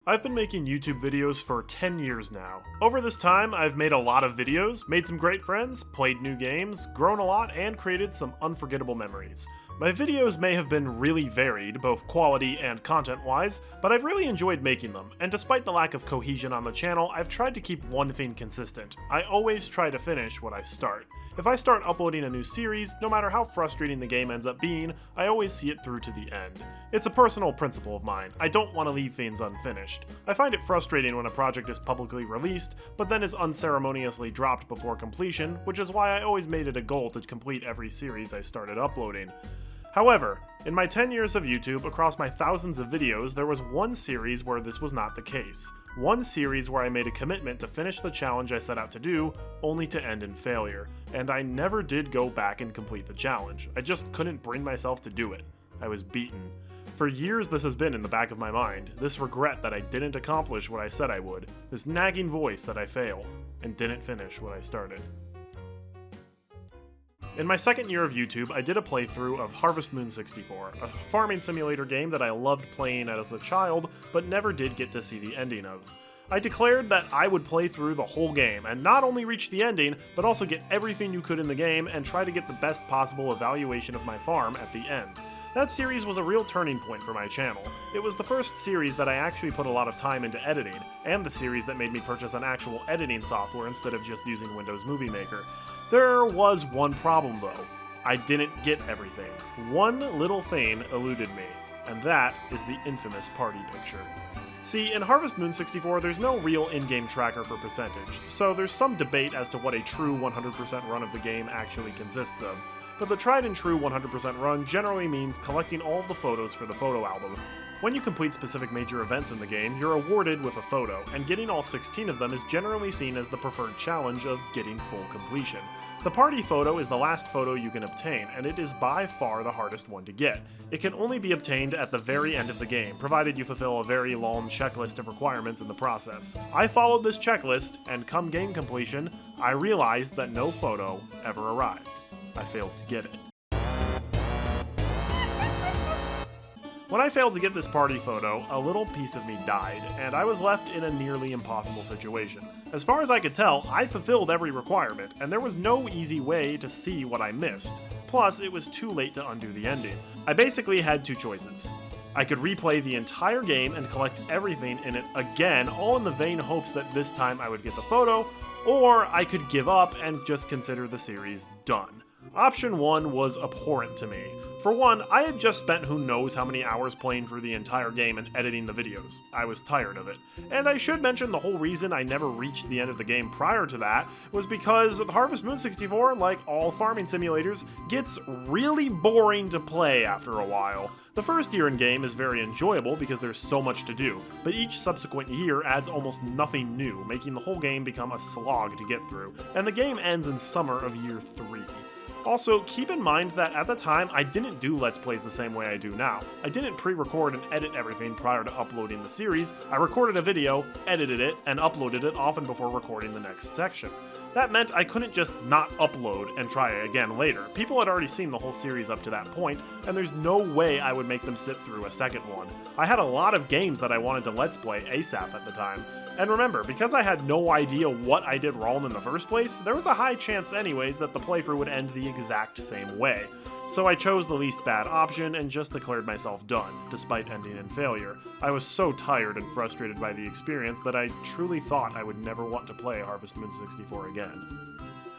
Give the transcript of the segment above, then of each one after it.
I've been making YouTube videos for 10 years now. Over this time, I've made a lot of videos, made some great friends, played new games, grown a lot, and created some unforgettable memories. My videos may have been really varied, both quality and content-wise, but I've really enjoyed making them, and despite the lack of cohesion on the channel, I've tried to keep one thing consistent. I always try to finish what I start. If I start uploading a new series, no matter how frustrating the game ends up being, I always see it through to the end. It's a personal principle of mine. I don't want to leave things unfinished. I find it frustrating when a project is publicly released, but then is unceremoniously dropped before completion, which is why I always made it a goal to complete every series I started uploading. However, in my 10 years of YouTube, across my thousands of videos, there was one series where this was not the case. One series where I made a commitment to finish the challenge I set out to do, only to end in failure. And I never did go back and complete the challenge. I just couldn't bring myself to do it. I was beaten. For years this has been in the back of my mind, this regret that I didn't accomplish what I said I would, this nagging voice that I failed, and didn't finish what I started. In my second year of YouTube, I did a playthrough of Harvest Moon 64, a farming simulator game that I loved playing as a child, but never did get to see the ending of. I declared that I would play through the whole game, and not only reach the ending, but also get everything you could in the game and try to get the best possible evaluation of my farm at the end. That series was a real turning point for my channel. It was the first series that I actually put a lot of time into editing, and the series that made me purchase an actual editing software instead of just using Windows Movie Maker. There was one problem though. I didn't get everything. One little thing eluded me, and that is the infamous party picture. See, in Harvest Moon 64, there's no real in-game tracker for percentage, so there's some debate as to what a true 100% run of the game actually consists of. But the tried and true 100% run generally means collecting all of the photos for the photo album. When you complete specific major events in the game, you're awarded with a photo, and getting all 16 of them is generally seen as the preferred challenge of getting full completion. The party photo is the last photo you can obtain, and it is by far the hardest one to get. It can only be obtained at the very end of the game, provided you fulfill a very long checklist of requirements in the process. I followed this checklist, and come game completion, I realized that no photo ever arrived. I failed to get it. When I failed to get this party photo, a little piece of me died, and I was left in a nearly impossible situation. As far as I could tell, I fulfilled every requirement, and there was no easy way to see what I missed. Plus, it was too late to undo the ending. I basically had two choices. I could replay the entire game and collect everything in it again, all in the vain hopes that this time I would get the photo, or I could give up and just consider the series done. Option 1 was abhorrent to me. For one, I had just spent who knows how many hours playing through the entire game and editing the videos. I was tired of it. And I should mention the whole reason I never reached the end of the game prior to that was because Harvest Moon 64, like all farming simulators, gets really boring to play after a while. The first year in game is very enjoyable because there's so much to do, but each subsequent year adds almost nothing new, making the whole game become a slog to get through, and the game ends in summer of year 3. Also, keep in mind that at the time, I didn't do Let's Plays the same way I do now. I didn't pre-record and edit everything prior to uploading the series. I recorded a video, edited it, and uploaded it often before recording the next section. That meant I couldn't just not upload and try again later. People had already seen the whole series up to that point, and there's no way I would make them sit through a second one. I had a lot of games that I wanted to Let's Play ASAP at the time. And remember, because I had no idea what I did wrong in the first place, there was a high chance anyways that the playthrough would end the exact same way. So I chose the least bad option and just declared myself done, despite ending in failure. I was so tired and frustrated by the experience that I truly thought I would never want to play Harvest Moon 64 again.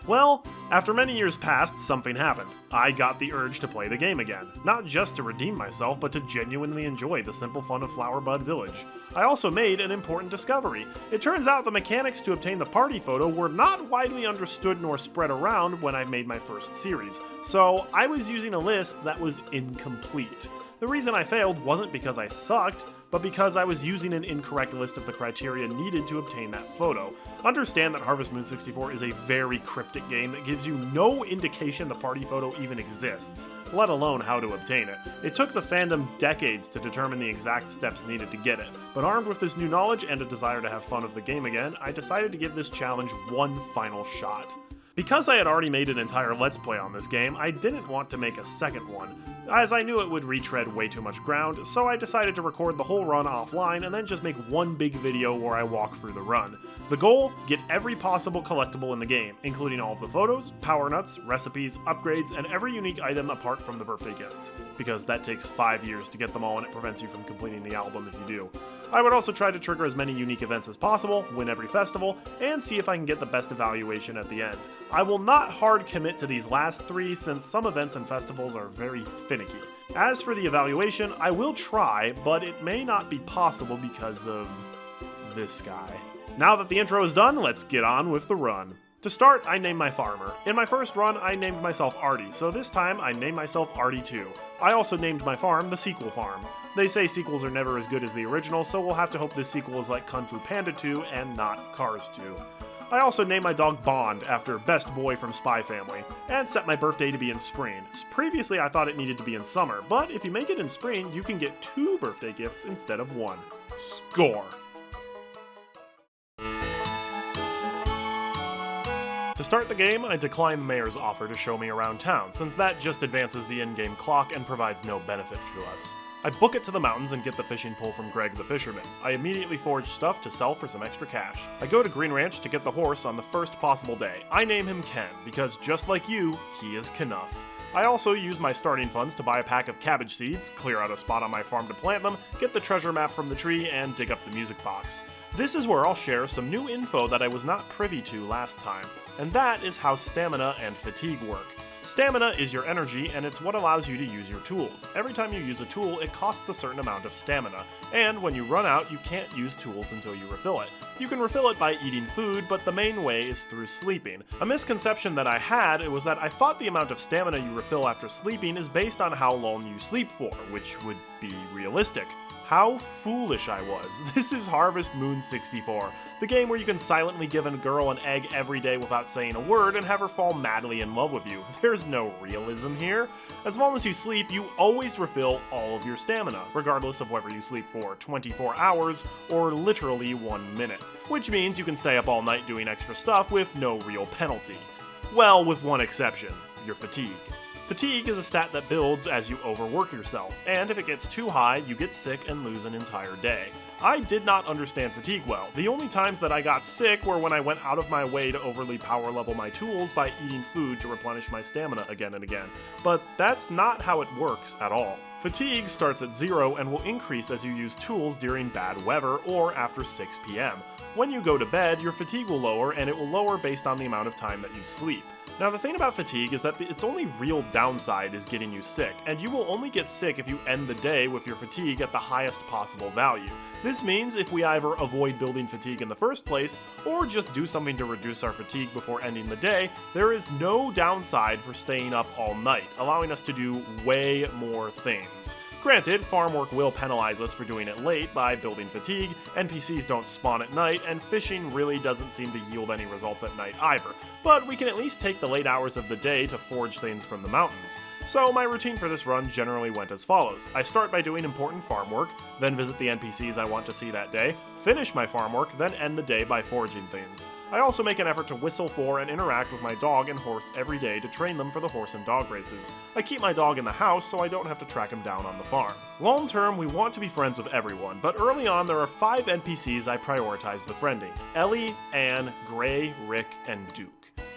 Well, after many years passed, something happened. I got the urge to play the game again. Not just to redeem myself, but to genuinely enjoy the simple fun of Flowerbud Village. I also made an important discovery. It turns out the mechanics to obtain the party photo were not widely understood nor spread around when I made my first series, so I was using a list that was incomplete. The reason I failed wasn't because I sucked, but because I was using an incorrect list of the criteria needed to obtain that photo. Understand that Harvest Moon 64 is a very cryptic game that gives you no indication the party photo even exists, let alone how to obtain it. It took the fandom decades to determine the exact steps needed to get it, but armed with this new knowledge and a desire to have fun of the game again, I decided to give this challenge one final shot. Because I had already made an entire Let's Play on this game, I didn't want to make a second one, as I knew it would retread way too much ground, so I decided to record the whole run offline and then just make one big video where I walk through the run. The goal? Get every possible collectible in the game, including all of the photos, power nuts, recipes, upgrades, and every unique item apart from the birthday gifts, because that takes 5 years to get them all and it prevents you from completing the album if you do. I would also try to trigger as many unique events as possible, win every festival, and see if I can get the best evaluation at the end. I will not hard commit to these last 3 since some events and festivals are very finicky. As for the evaluation, I will try, but it may not be possible because of this guy. Now that the intro is done, let's get on with the run. To start, I named my farmer. In my first run, I named myself Artie, so this time I named myself Artie 2. I also named my farm the Sequel Farm. They say sequels are never as good as the original, so we'll have to hope this sequel is like Kung Fu Panda 2 and not Cars 2. I also named my dog Bond after Best Boy from Spy Family, and set my birthday to be in spring. Previously I thought it needed to be in summer, but if you make it in spring, you can get 2 birthday gifts instead of 1. Score! To start the game, I decline the mayor's offer to show me around town, since that just advances the in-game clock and provides no benefit to us. I book it to the mountains and get the fishing pole from Greg the fisherman. I immediately forage stuff to sell for some extra cash. I go to Green Ranch to get the horse on the first possible day. I name him Ken, because just like you, he is Knuff. I also use my starting funds to buy a pack of cabbage seeds, clear out a spot on my farm to plant them, get the treasure map from the tree, and dig up the music box. This is where I'll share some new info that I was not privy to last time, and that is how stamina and fatigue work. Stamina is your energy, and it's what allows you to use your tools. Every time you use a tool, it costs a certain amount of stamina, and when you run out, you can't use tools until you refill it. You can refill it by eating food, but the main way is through sleeping. A misconception that I had was that I thought the amount of stamina you refill after sleeping is based on how long you sleep for, which would be realistic. How foolish I was. This is Harvest Moon 64, the game where you can silently give a girl an egg every day without saying a word and have her fall madly in love with you. There's no realism here. As long as you sleep, you always refill all of your stamina, regardless of whether you sleep for 24 hours or literally 1 minute. Which means you can stay up all night doing extra stuff with no real penalty. Well, with one exception, your fatigue. Fatigue is a stat that builds as you overwork yourself, and if it gets too high, you get sick and lose an entire day. I did not understand fatigue well. The only times that I got sick were when I went out of my way to overly power level my tools by eating food to replenish my stamina again and again. But that's not how it works at all. Fatigue starts at 0 and will increase as you use tools during bad weather or after 6 p.m. When you go to bed, your fatigue will lower, and it will lower based on the amount of time that you sleep. Now, the thing about fatigue is that its only real downside is getting you sick, and you will only get sick if you end the day with your fatigue at the highest possible value. This means if we either avoid building fatigue in the first place, or just do something to reduce our fatigue before ending the day, there is no downside for staying up all night, allowing us to do way more things. Granted, farm work will penalize us for doing it late by building fatigue, NPCs don't spawn at night, and fishing really doesn't seem to yield any results at night either, but we can at least take the late hours of the day to forage things from the mountains. So my routine for this run generally went as follows. I start by doing important farm work, then visit the NPCs I want to see that day, finish my farm work, then end the day by foraging things. I also make an effort to whistle for and interact with my dog and horse every day to train them for the horse and dog races. I keep my dog in the house so I don't have to track him down on the farm. Long term, we want to be friends with everyone, but early on there are 5 NPCs I prioritize befriending: Ellie, Anne, Gray, Rick, and Duke.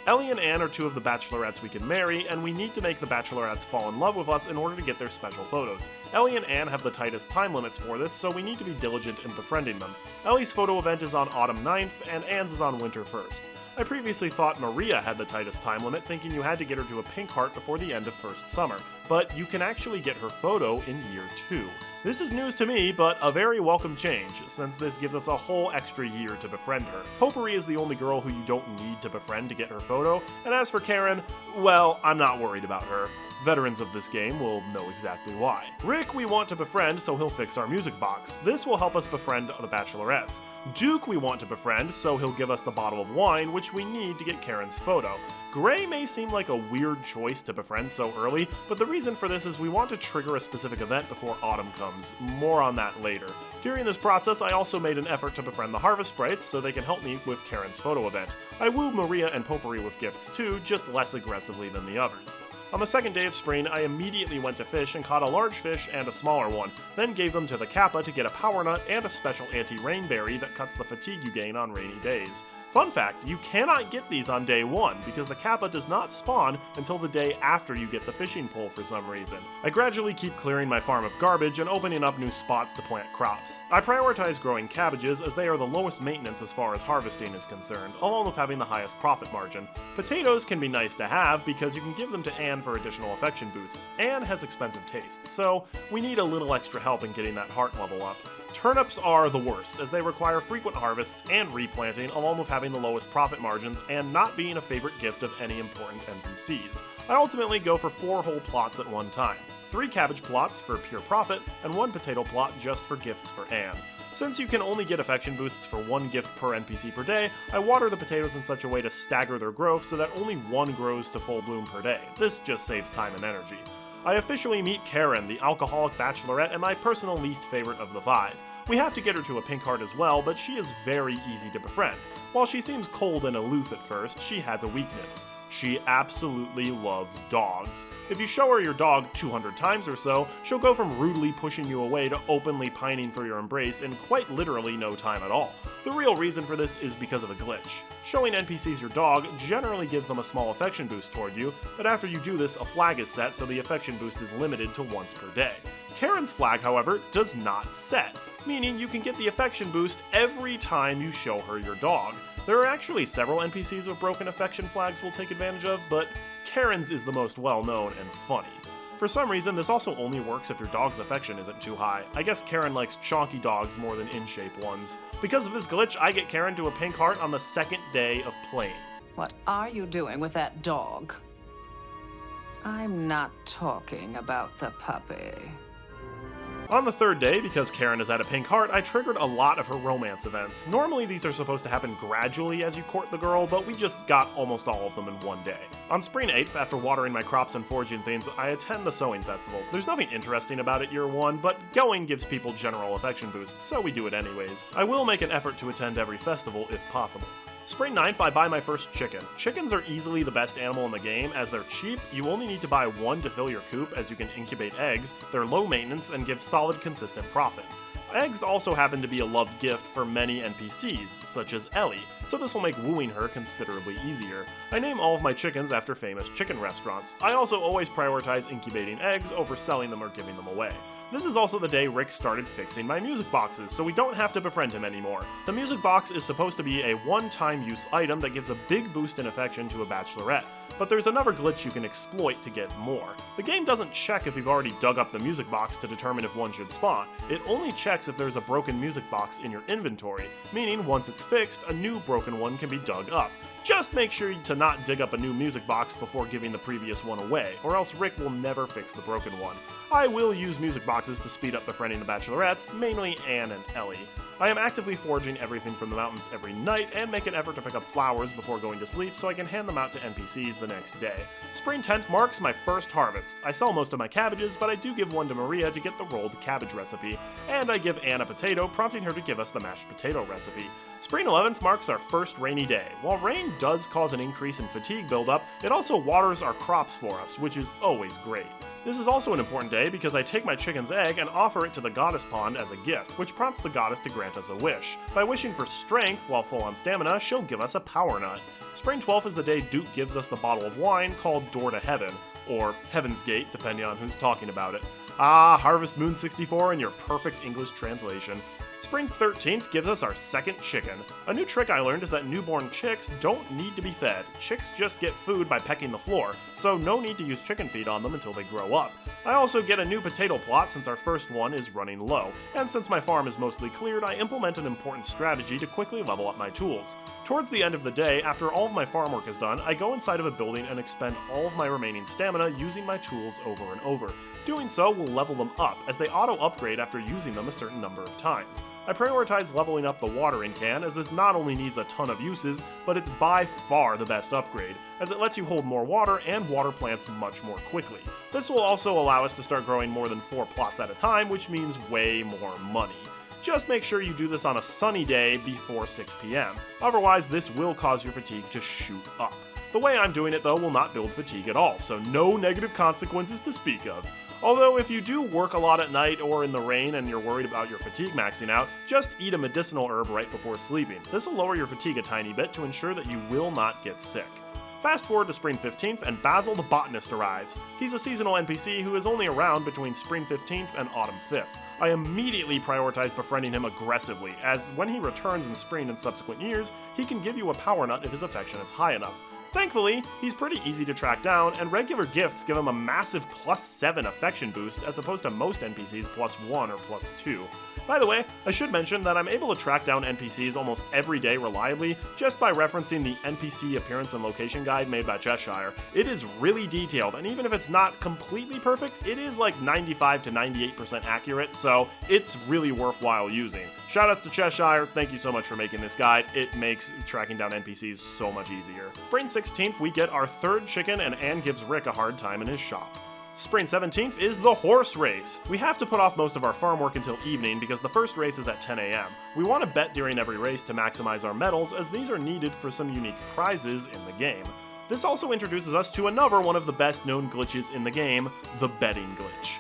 Ellie and Anne are 2 of the bachelorettes we can marry, and we need to make the bachelorettes fall in love with us in order to get their special photos. Ellie and Anne have the tightest time limits for this, so we need to be diligent in befriending them. Ellie's photo event is on Autumn 9th, and Anne's is on Winter 1st. I previously thought Maria had the tightest time limit, thinking you had to get her to a pink heart before the end of first summer, but you can actually get her photo in year 2. This is news to me, but a very welcome change, since this gives us a whole extra year to befriend her. Potpourri is the only girl who you don't need to befriend to get her photo, and as for Karen, well, I'm not worried about her. Veterans of this game will know exactly why. Rick we want to befriend, so he'll fix our music box. This will help us befriend the Bachelorettes. Duke we want to befriend, so he'll give us the bottle of wine, which we need to get Karen's photo. Gray may seem like a weird choice to befriend so early, but the reason for this is we want to trigger a specific event before autumn comes. More on that later. During this process, I also made an effort to befriend the Harvest Sprites so they can help me with Karen's photo event. I wooed Maria and Potpourri with gifts too, just less aggressively than the others. On the second day of spring, I immediately went to fish and caught a large fish and a smaller one, then gave them to the Kappa to get a power nut and a special anti-rain berry that cuts the fatigue you gain on rainy days. Fun fact, you cannot get these on day 1 because the Kappa does not spawn until the day after you get the fishing pole for some reason. I gradually keep clearing my farm of garbage and opening up new spots to plant crops. I prioritize growing cabbages as they are the lowest maintenance as far as harvesting is concerned, along with having the highest profit margin. Potatoes can be nice to have because you can give them to Anne for additional affection boosts. Anne has expensive tastes, so we need a little extra help in getting that heart level up. Turnips are the worst, as they require frequent harvests and replanting, along with having the lowest profit margins and not being a favorite gift of any important NPCs. I ultimately go for 4 whole plots at one time. 3 cabbage plots for pure profit, and 1 potato plot just for gifts for Anne. Since you can only get affection boosts for 1 gift per NPC per day, I water the potatoes in such a way to stagger their growth so that only 1 grows to full bloom per day. This just saves time and energy. I officially meet Karen, the alcoholic bachelorette and my personal least favorite of the 5. We have to get her to a pink heart as well, but she is very easy to befriend. While she seems cold and aloof at first, she has a weakness. She absolutely loves dogs. If you show her your dog 200 times or so, she'll go from rudely pushing you away to openly pining for your embrace in quite literally no time at all. The real reason for this is because of a glitch. Showing NPCs your dog generally gives them a small affection boost toward you, but after you do this, a flag is set so the affection boost is limited to once per day. Karen's flag, however, does not set, meaning you can get the affection boost every time you show her your dog. There are actually several NPCs with broken affection flags we'll take advantage of, but Karen's is the most well-known and funny. For some reason, this also only works if your dog's affection isn't too high. I guess Karen likes chonky dogs more than in-shape ones. Because of this glitch, I get Karen to a pink heart on the 2nd day of playing. What are you doing with that dog? I'm not talking about the puppy. On the 3rd day, because Karen is at a pink heart, I triggered a lot of her romance events. Normally these are supposed to happen gradually as you court the girl, but we just got almost all of them in one day. On spring 8th, after watering my crops and foraging things, I attend the sewing festival. There's nothing interesting about it year 1, but going gives people general affection boosts, so we do it anyways. I will make an effort to attend every festival if possible. Spring 9th, I buy my first chicken. Chickens are easily the best animal in the game, as they're cheap, you only need to buy 1 to fill your coop as you can incubate eggs, they're low maintenance, and give solid consistent profit. Eggs also happen to be a loved gift for many NPCs, such as Ellie, so this will make wooing her considerably easier. I name all of my chickens after famous chicken restaurants. I also always prioritize incubating eggs over selling them or giving them away. This is also the day Rick started fixing my music boxes, so we don't have to befriend him anymore. The music box is supposed to be a one-time use item that gives a big boost in affection to a bachelorette, but there's another glitch you can exploit to get more. The game doesn't check if you've already dug up the music box to determine if one should spawn. It only checks if there's a broken music box in your inventory, meaning once it's fixed, a new broken one can be dug up. Just make sure to not dig up a new music box before giving the previous one away, or else Rick will never fix the broken one. I will use music boxes to speed up befriending the bachelorettes, mainly Anne and Ellie. I am actively foraging everything from the mountains every night and make an effort to pick up flowers before going to sleep so I can hand them out to NPCs the next day. Spring 10th marks my first harvests. I sell most of my cabbages, but I do give 1 to Maria to get the rolled cabbage recipe, and I give Anne a potato, prompting her to give us the mashed potato recipe. Spring 11th marks our first rainy day. While rain does cause an increase in fatigue buildup, it also waters our crops for us, which is always great. This is also an important day because I take my chicken's egg and offer it to the goddess pond as a gift, which prompts the goddess to grant us a wish. By wishing for strength while full on stamina, she'll give us a power nut. Spring 12th is the day Duke gives us the bottle of wine called Door to Heaven, or Heaven's Gate, depending on who's talking about it. Ah, Harvest Moon 64 in your perfect English translation. Spring 13th gives us our second chicken. A new trick I learned is that newborn chicks don't need to be fed. Chicks just get food by pecking the floor, so no need to use chicken feed on them until they grow up. I also get a new potato plot since our first one is running low, and since my farm is mostly cleared, I implement an important strategy to quickly level up my tools. Towards the end of the day, after all of my farm work is done, I go inside of a building and expend all of my remaining stamina using my tools over and over. Doing so will level them up, as they auto-upgrade after using them a certain number of times. I prioritize leveling up the watering can, as this not only needs a ton of uses, but it's by far the best upgrade, as it lets you hold more water and water plants much more quickly. This will also allow us to start growing more than 4 plots at a time, which means way more money. Just make sure you do this on a sunny day before 6 p.m. Otherwise, this will cause your fatigue to shoot up. The way I'm doing it though will not build fatigue at all, so no negative consequences to speak of. Although if you do work a lot at night or in the rain and you're worried about your fatigue maxing out, just eat a medicinal herb right before sleeping. This will lower your fatigue a tiny bit to ensure that you will not get sick. Fast forward to Spring 15th and Basil the Botanist arrives. He's a seasonal NPC who is only around between Spring 15th and Autumn 5th. I immediately prioritize befriending him aggressively, as when he returns in spring and subsequent years, he can give you a power nut if his affection is high enough. Thankfully, he's pretty easy to track down, and regular gifts give him a massive +7 affection boost as opposed to most NPCs +1 or +2. By the way, I should mention that I'm able to track down NPCs almost every day reliably just by referencing the NPC appearance and location guide made by Cheshire. It is really detailed, and even if it's not completely perfect, it is like 95 to 98% accurate, so it's really worthwhile using. Shoutouts to Cheshire, thank you so much for making this guide. It makes tracking down NPCs so much easier. Spring 16th, we get our third chicken, and Anne gives Rick a hard time in his shop. Spring 17th is the horse race. We have to put off most of our farm work until evening because the first race is at 10 a.m. We want to bet during every race to maximize our medals, as these are needed for some unique prizes in the game. This also introduces us to another one of the best known glitches in the game, the betting glitch.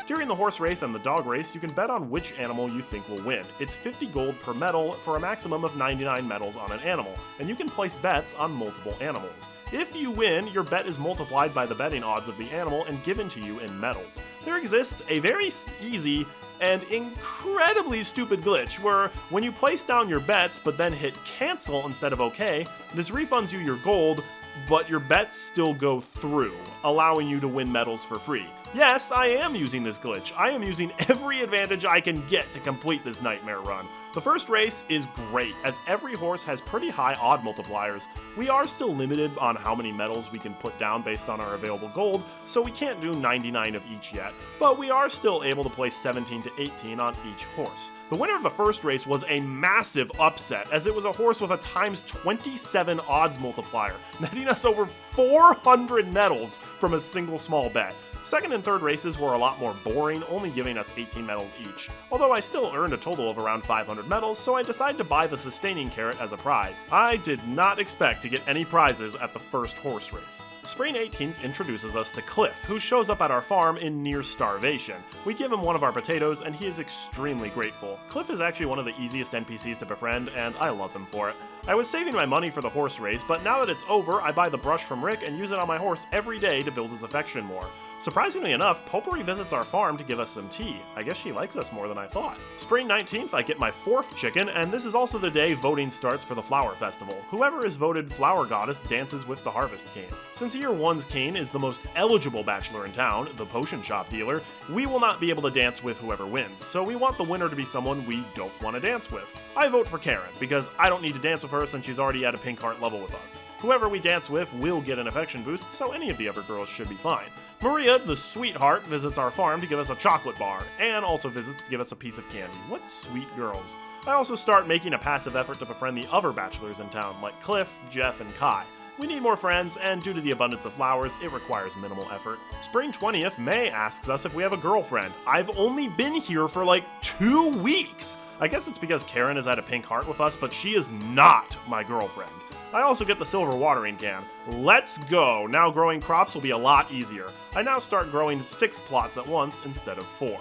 During the horse race and the dog race, you can bet on which animal you think will win. It's 50 gold per medal for a maximum of 99 medals on an animal, and you can place bets on multiple animals. If you win, your bet is multiplied by the betting odds of the animal and given to you in medals. There exists a very easy and incredibly stupid glitch where when you place down your bets but then hit cancel instead of OK, this refunds you your gold, but your bets still go through, allowing you to win medals for free. Yes, I am using this glitch. I am using every advantage I can get to complete this nightmare run. The first race is great, as every horse has pretty high odd multipliers. We are still limited on how many medals we can put down based on our available gold, so we can't do 99 of each yet, but we are still able to place 17 to 18 on each horse. The winner of the first race was a massive upset, as it was a horse with a times 27 odds multiplier, netting us over 400 medals from a single small bet. Second and third races were a lot more boring, only giving us 18 medals each. Although I still earned a total of around 500 medals, so I decided to buy the sustaining carrot as a prize. I did not expect to get any prizes at the first horse race. Spring 18th introduces us to Cliff, who shows up at our farm in near starvation. We give him one of our potatoes, and he is extremely grateful. Cliff is actually one of the easiest NPCs to befriend, and I love him for it. I was saving my money for the horse race, but now that it's over, I buy the brush from Rick and use it on my horse every day to build his affection more. Surprisingly enough, Potpourri visits our farm to give us some tea. I guess she likes us more than I thought. Spring 19th, I get my 4th chicken, and this is also the day voting starts for the Flower Festival. Whoever is voted Flower Goddess dances with the Harvest King. Since Year 1's king is the most eligible bachelor in town, the potion shop dealer, we will not be able to dance with whoever wins, so we want the winner to be someone we don't want to dance with. I vote for Karen, because I don't need to dance with her since she's already at a pink heart level with us. Whoever we dance with will get an affection boost, so any of the other girls should be fine. Maria, the sweetheart, visits our farm to give us a chocolate bar, and also visits to give us a piece of candy. What sweet girls. I also start making a passive effort to befriend the other bachelors in town, like Cliff, Jeff, and Kai. We need more friends, and due to the abundance of flowers, it requires minimal effort. Spring 20th, May asks us if we have a girlfriend. I've only been here for like 2 weeks! I guess it's because Karen is at a pink heart with us, but she is not my girlfriend. I also get the silver watering can. Let's go! Now growing crops will be a lot easier. I now start growing 6 plots at once instead of 4.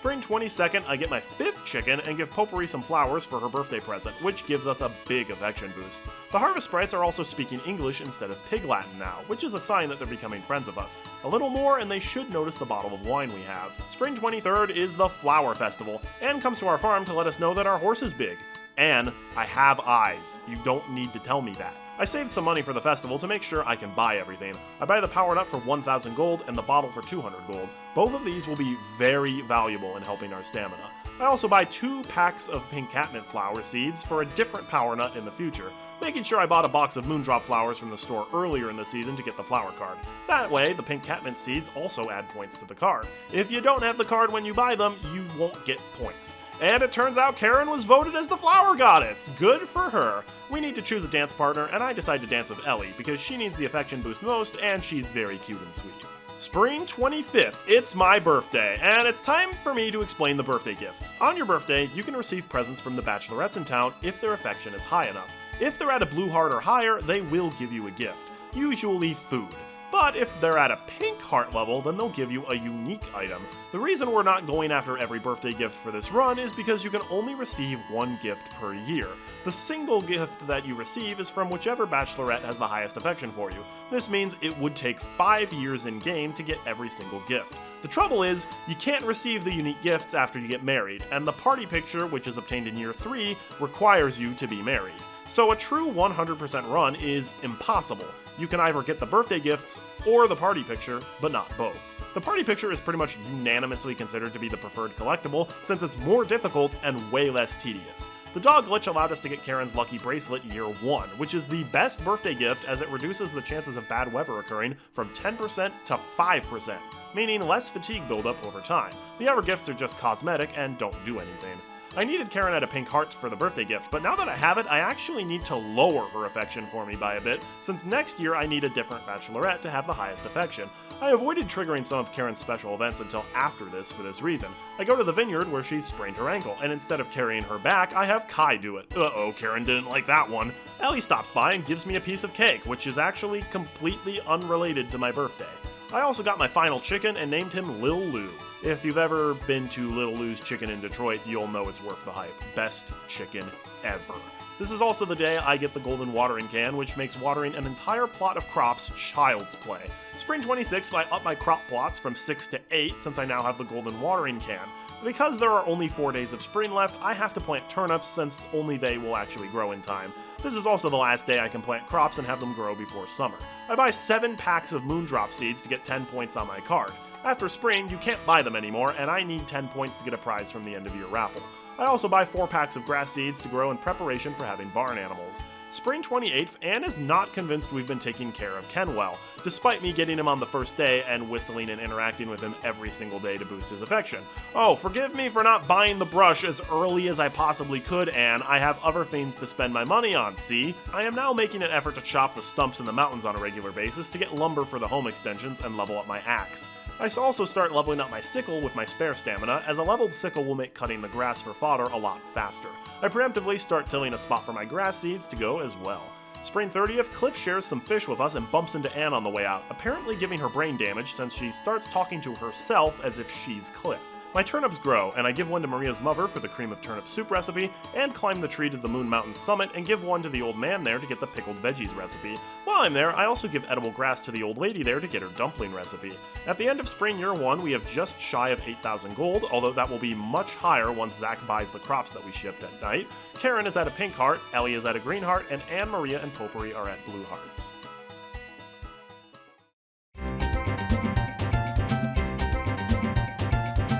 Spring 22nd, I get my 5th chicken and give Potpourri some flowers for her birthday present, which gives us a big affection boost. The Harvest Sprites are also speaking English instead of Pig Latin now, which is a sign that they're becoming friends of us. A little more and they should notice the bottle of wine we have. Spring 23rd is the Flower Festival. Anne comes to our farm to let us know that our horse is big. Anne, I have eyes. You don't need to tell me that. I saved some money for the festival to make sure I can buy everything. I buy the Power Nut for 1,000 gold and the bottle for 200 gold. Both of these will be very valuable in helping our stamina. I also buy 2 packs of pink catnip flower seeds for a different Power Nut in the future, making sure I bought a box of Moondrop flowers from the store earlier in the season to get the flower card. That way, the pink catnip seeds also add points to the card. If you don't have the card when you buy them, you won't get points. And it turns out Karen was voted as the flower goddess. Good for her. We need to choose a dance partner, and I decide to dance with Ellie because she needs the affection boost most, and she's very cute and sweet. Spring 25th, it's my birthday, and it's time for me to explain the birthday gifts. On your birthday, you can receive presents from the bachelorettes in town if their affection is high enough. If they're at a blue heart or higher, they will give you a gift, usually food. But if they're at a pink heart level, then they'll give you a unique item. The reason we're not going after every birthday gift for this run is because you can only receive 1 gift per year. The single gift that you receive is from whichever bachelorette has the highest affection for you. This means it would take 5 years in game to get every single gift. The trouble is, you can't receive the unique gifts after you get married, and the party picture, which is obtained in year 3, requires you to be married. So a true 100% run is impossible. You can either get the birthday gifts or the party picture, but not both. The party picture is pretty much unanimously considered to be the preferred collectible since it's more difficult and way less tedious. The dog glitch allowed us to get Karen's lucky bracelet year 1, which is the best birthday gift as it reduces the chances of bad weather occurring from 10% to 5%, meaning less fatigue buildup over time. The other gifts are just cosmetic and don't do anything. I needed Karen at a pink heart for the birthday gift, but now that I have it, I actually need to lower her affection for me by a bit, since next year I need a different bachelorette to have the highest affection. I avoided triggering some of Karen's special events until after this for this reason. I go to the vineyard where she sprained her ankle, and instead of carrying her back, I have Kai do it. Uh-oh, Karen didn't like that one. Ellie stops by and gives me a piece of cake, which is actually completely unrelated to my birthday. I also got my final chicken and named him Lil Lou. If you've ever been to Little Lou's Chicken in Detroit, you'll know it's worth the hype. Best chicken ever. This is also the day I get the golden watering can, which makes watering an entire plot of crops child's play. Spring 26th, I up my crop plots from 6 to 8 since I now have the golden watering can. Because there are only 4 days of spring left, I have to plant turnips since only they will actually grow in time. This is also the last day I can plant crops and have them grow before summer. I buy 7 packs of Moondrop seeds to get 10 points on my card. After spring, you can't buy them anymore, and I need 10 points to get a prize from the end of year raffle. I also buy 4 packs of grass seeds to grow in preparation for having barn animals. Spring 28th, Anne is not convinced we've been taking care of Ken well, despite me getting him on the first day and whistling and interacting with him every single day to boost his affection. Oh, forgive me for not buying the brush as early as I possibly could, Anne. I have other things to spend my money on, see? I am now making an effort to chop the stumps in the mountains on a regular basis to get lumber for the home extensions and level up my axe. I also start leveling up my sickle with my spare stamina, as a leveled sickle will make cutting the grass for fodder a lot faster. I preemptively start tilling a spot for my grass seeds to go as well. Spring 30th, Cliff shares some fish with us and bumps into Anne on the way out, apparently giving her brain damage since she starts talking to herself as if she's Cliff. My turnips grow, and I give one to Maria's mother for the cream of turnip soup recipe, and climb the tree to the Moon Mountain summit and give one to the old man there to get the pickled veggies recipe. While I'm there, I also give edible grass to the old lady there to get her dumpling recipe. At the end of spring year 1, we have just shy of 8,000 gold, although that will be much higher once Zach buys the crops that we shipped at night. Karen is at a pink heart, Ellie is at a green heart, and Anne, Maria, and Potpourri are at blue hearts.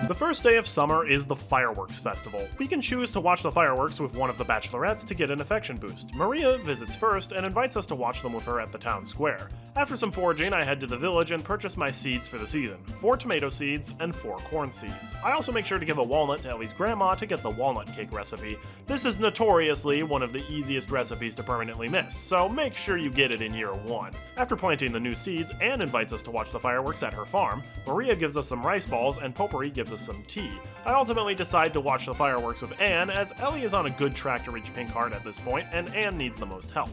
The first day of summer is the Fireworks Festival. We can choose to watch the fireworks with one of the bachelorettes to get an affection boost. Maria visits first and invites us to watch them with her at the town square. After some foraging, I head to the village and purchase my seeds for the season, 4 tomato seeds and 4 corn seeds. I also make sure to give a walnut to Ellie's grandma to get the walnut cake recipe. This is notoriously one of the easiest recipes to permanently miss, so make sure you get it in year 1. After planting the new seeds, Anne invites us to watch the fireworks at her farm. Maria gives us some rice balls and Potpourri gives us some tea. I ultimately decide to watch the fireworks with Anne, as Ellie is on a good track to reach Pink Heart at this point, and Anne needs the most help.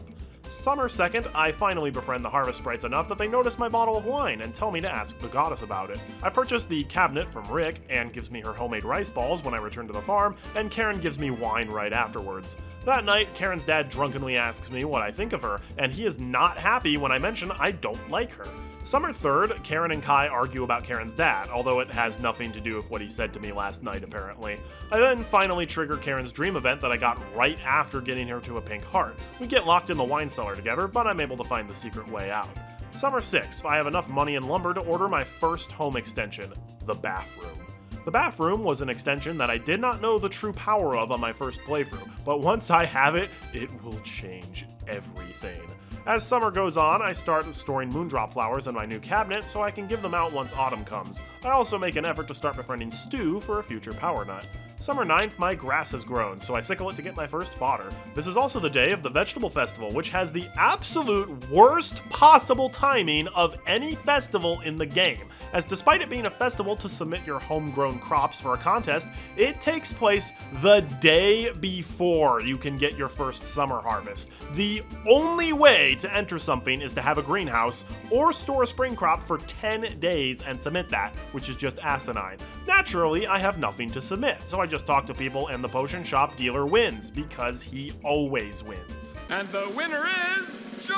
Summer 2nd, I finally befriend the Harvest Sprites enough that they notice my bottle of wine and tell me to ask the goddess about it. I purchase the cabinet from Rick, Anne gives me her homemade rice balls when I return to the farm, and Karen gives me wine right afterwards. That night, Karen's dad drunkenly asks me what I think of her, and he is not happy when I mention I don't like her. Summer 3rd, Karen and Kai argue about Karen's dad, although it has nothing to do with what he said to me last night apparently. I then finally trigger Karen's dream event that I got right after getting her to a pink heart. We get locked in the wine cellar together, but I'm able to find the secret way out. Summer 6th, I have enough money and lumber to order my first home extension, the bathroom. The bathroom was an extension that I did not know the true power of on my first playthrough, but once I have it, it will change everything. As summer goes on, I start storing moondrop flowers in my new cabinet so I can give them out once autumn comes. I also make an effort to start befriending Stu for a future power nut. Summer 9th, my grass has grown, so I sickle it to get my first fodder. This is also the day of the Vegetable Festival, which has the absolute worst possible timing of any festival in the game, as despite it being a festival to submit your homegrown crops for a contest, it takes place the day before you can get your first summer harvest. The only way to enter something is to have a greenhouse or store a spring crop for 10 days and submit that, which is just asinine. Naturally, I have nothing to submit, so I just talk to people and the potion shop dealer wins, because he always wins. And the winner is George!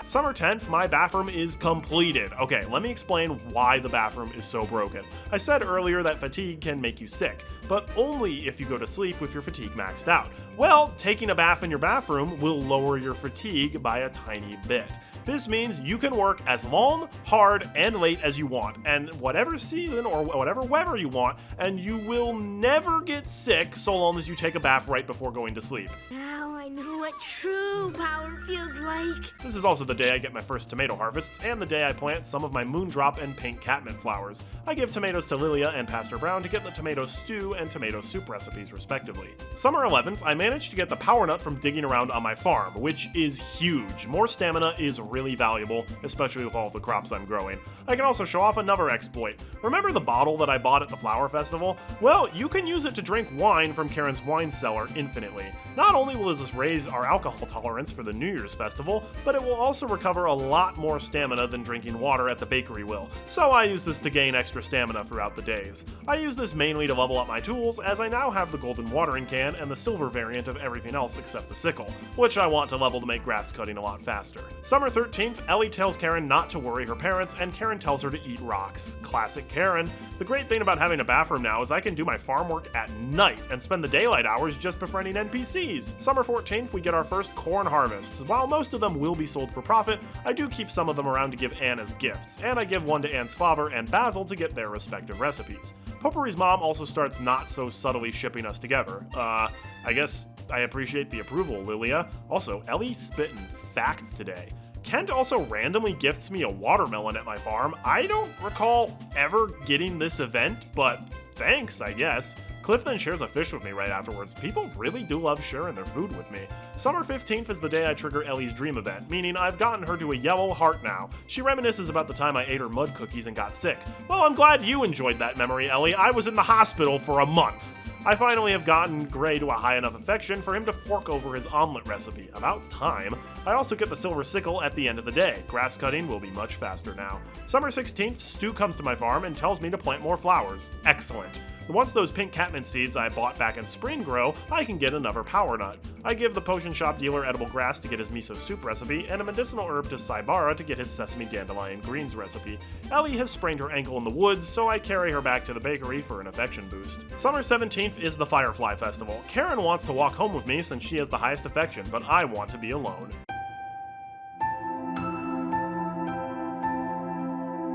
Summer 10th, my bathroom is completed. Okay, let me explain why the bathroom is so broken. I said earlier that fatigue can make you sick, but only if you go to sleep with your fatigue maxed out. Well, taking a bath in your bathroom will lower your fatigue by a tiny bit. This means you can work as long, hard, and late as you want, and whatever season or whatever weather you want, and you will never get sick so long as you take a bath right before going to sleep. Now I know what true power feels like. This is also the day I get my first tomato harvests, and the day I plant some of my moondrop and pink catmint flowers. I give tomatoes to Lilia and Pastor Brown to get the tomato stew and tomato soup recipes respectively. Summer 11th, I managed to get the power nut from digging around on my farm, which is huge. More stamina is really valuable, especially with all the crops I'm growing. I can also show off another exploit. Remember the bottle that I bought at the flower festival? Well, you can use it to drink wine from Karen's wine cellar infinitely. Not only will this raise our alcohol tolerance for the New Year's festival, but it will also recover a lot more stamina than drinking water at the bakery will, so I use this to gain extra stamina throughout the days. I use this mainly to level up my tools, as I now have the golden watering can and the silver variant of everything else except the sickle, which I want to level to make grass cutting a lot faster. Summer 13th, Ellie tells Karen not to worry her parents, and Karen tells her to eat rocks. Classic Karen. The great thing about having a bathroom now is I can do my farm work at night and spend the daylight hours just befriending NPCs. Summer 14th, we get our first corn harvests. While most of them will be sold for profit, I do keep some of them around to give Anne as gifts, and I give one to Anne's father and Basil to get their respective recipes. Potpourri's mom also starts not so subtly shipping us together. I guess I appreciate the approval, Lilia. Also, Ellie spitting facts today. Kent also randomly gifts me a watermelon at my farm. I don't recall ever getting this event, but thanks, I guess. Cliff then shares a fish with me right afterwards. People really do love sharing their food with me. Summer 15th is the day I trigger Ellie's dream event, meaning I've gotten her to a yellow heart now. She reminisces about the time I ate her mud cookies and got sick. Well, I'm glad you enjoyed that memory, Ellie. I was in the hospital for a month. I finally have gotten Gray to a high enough affection for him to fork over his omelet recipe. About time. I also get the silver sickle at the end of the day. Grass cutting will be much faster now. Summer 16th, Stu comes to my farm and tells me to plant more flowers. Excellent. Once those pink catmint seeds I bought back in spring grow, I can get another power nut. I give the potion shop dealer edible grass to get his miso soup recipe, and a medicinal herb to Saibara to get his sesame dandelion greens recipe. Ellie has sprained her ankle in the woods, so I carry her back to the bakery for an affection boost. Summer 17th is the Firefly Festival. Karen wants to walk home with me since she has the highest affection, but I want to be alone.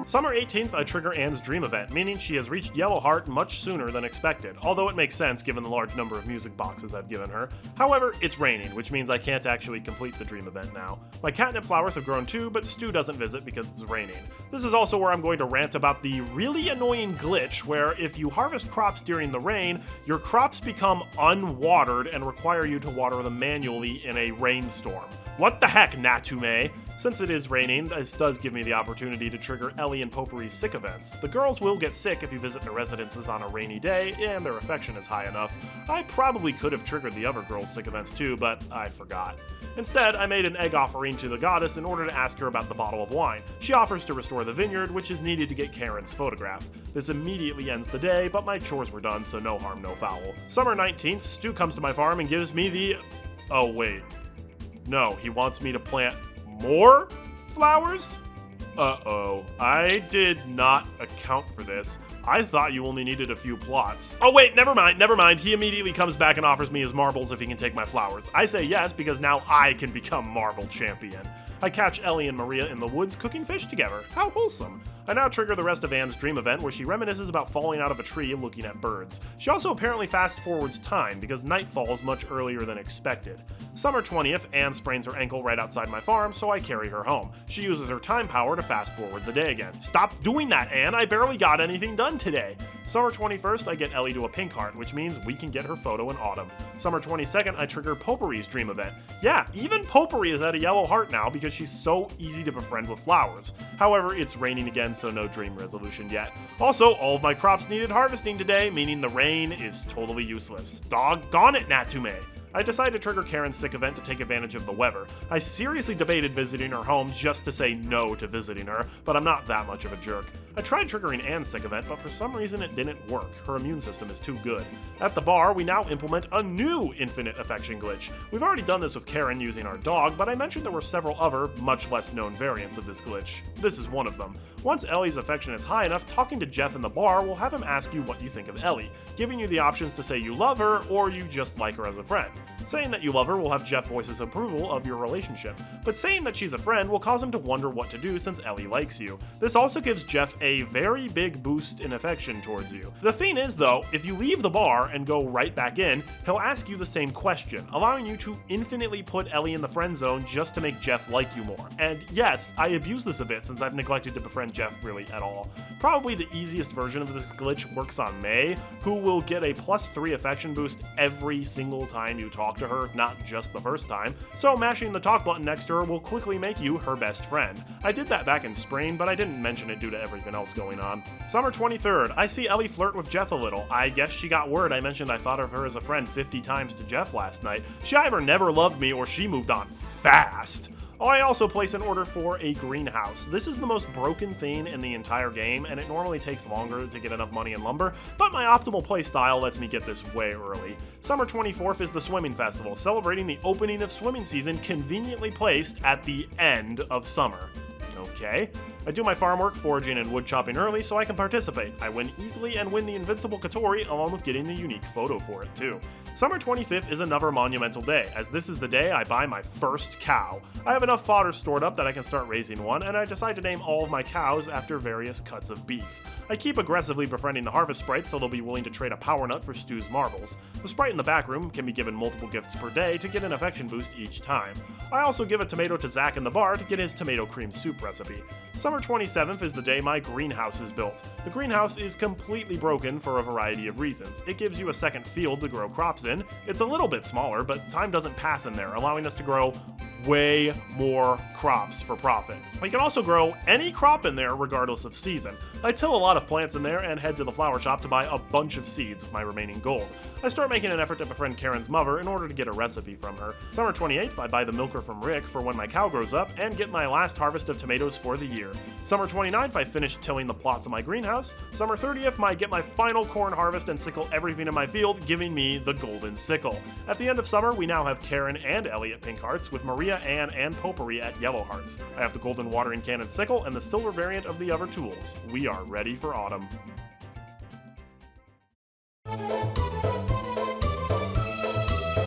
Summer 18th, I trigger Anne's dream event, meaning she has reached Yellow Heart much sooner than expected, although it makes sense given the large number of music boxes I've given her. However, it's raining, which means I can't actually complete the dream event now. My catnip flowers have grown too, but Stu doesn't visit because it's raining. This is also where I'm going to rant about the really annoying glitch where if you harvest crops during the rain, your crops become unwatered and require you to water them manually in a rainstorm. What the heck, Natume? Since it is raining, this does give me the opportunity to trigger Ellie and Potpourri's sick events. The girls will get sick if you visit their residences on a rainy day, and their affection is high enough. I probably could have triggered the other girls' sick events too, but I forgot. Instead, I made an egg offering to the goddess in order to ask her about the bottle of wine. She offers to restore the vineyard, which is needed to get Karen's photograph. This immediately ends the day, but my chores were done, so no harm, no foul. Summer 19th, Stu comes to my farm and gives me the... Oh, wait. No, he wants me to plant more flowers? Uh-oh. I did not account for this. I thought you only needed a few plots. Oh wait, never mind. He immediately comes back and offers me his marbles if he can take my flowers. I say yes because now I can become marble champion. I catch Ellie and Maria in the woods cooking fish together. How wholesome. I now trigger the rest of Anne's dream event where she reminisces about falling out of a tree and looking at birds. She also apparently fast forwards time because night falls much earlier than expected. Summer 20th, Anne sprains her ankle right outside my farm, so I carry her home. She uses her time power to fast forward the day again. Stop doing that, Anne! I barely got anything done today! Summer 21st, I get Ellie to a pink heart, which means we can get her photo in autumn. Summer 22nd, I trigger Potpourri's dream event. Yeah, even Potpourri is at a yellow heart now because she's so easy to befriend with flowers. However, it's raining again, so no dream resolution yet. Also, all of my crops needed harvesting today, meaning the rain is totally useless. Doggone it, Natume! I decided to trigger Karen's sick event to take advantage of the weather. I seriously debated visiting her home just to say no to visiting her, but I'm not that much of a jerk. I tried triggering Anne's sick event, but for some reason it didn't work. Her immune system is too good. At the bar, we now implement a new infinite affection glitch. We've already done this with Karen using our dog, but I mentioned there were several other, much less known variants of this glitch. This is one of them. Once Ellie's affection is high enough, talking to Jeff in the bar will have him ask you what you think of Ellie, giving you the options to say you love her or you just like her as a friend. Saying that you love her will have Jeff voice his approval of your relationship, but saying that she's a friend will cause him to wonder what to do since Ellie likes you. This also gives Jeff a very big boost in affection towards you. The thing is though, if you leave the bar and go right back in, he'll ask you the same question, allowing you to infinitely put Ellie in the friend zone just to make Jeff like you more. And yes, I abuse this a bit since I've neglected to befriend Jeff really at all. Probably the easiest version of this glitch works on May, who will get a +3 affection boost every single time you talk to her, not just the first time, so mashing the talk button next to her will quickly make you her best friend. I did that back in spring, but I didn't mention it due to everything else going on. Summer 23rd, I see Ellie flirt with Jeff a little. I guess she got word I mentioned I thought of her as a friend 50 times to Jeff last night. She either never loved me or she moved on fast. I also place an order for a greenhouse. This is the most broken thing in the entire game, and it normally takes longer to get enough money in lumber, but my optimal playstyle lets me get this way early. Summer 24th is the swimming festival, celebrating the opening of swimming season conveniently placed at the end of summer. Okay. I do my farm work, foraging, and wood chopping early so I can participate. I win easily and win the Invincible Katori along with getting the unique photo for it too. Summer 25th is another monumental day, as this is the day I buy my first cow. I have enough fodder stored up that I can start raising one, and I decide to name all of my cows after various cuts of beef. I keep aggressively befriending the harvest sprites so they'll be willing to trade a power nut for Stu's marbles. The sprite in the back room can be given multiple gifts per day to get an affection boost each time. I also give a tomato to Zach in the bar to get his tomato cream soup recipe. Summer 27th is the day my greenhouse is built. The greenhouse is completely broken for a variety of reasons. It gives you a second field to grow crops in. It's a little bit smaller, but time doesn't pass in there, allowing us to grow way more crops for profit. We can also grow any crop in there regardless of season. I till a lot of plants in there and head to the flower shop to buy a bunch of seeds with my remaining gold. I start making an effort to befriend Karen's mother in order to get a recipe from her. Summer 28th, I buy the milker from Rick for when my cow grows up and get my last harvest of tomatoes for the year. Summer 29th, I finish tilling the plots of my greenhouse. Summer 30th, I get my final corn harvest and sickle everything in my field, giving me the golden sickle. At the end of summer, we now have Karen and Ellie at pink hearts, with Maria, Anne, and Potpourri at yellow hearts. I have the golden watering can and sickle and the silver variant of the other tools. We are ready for autumn.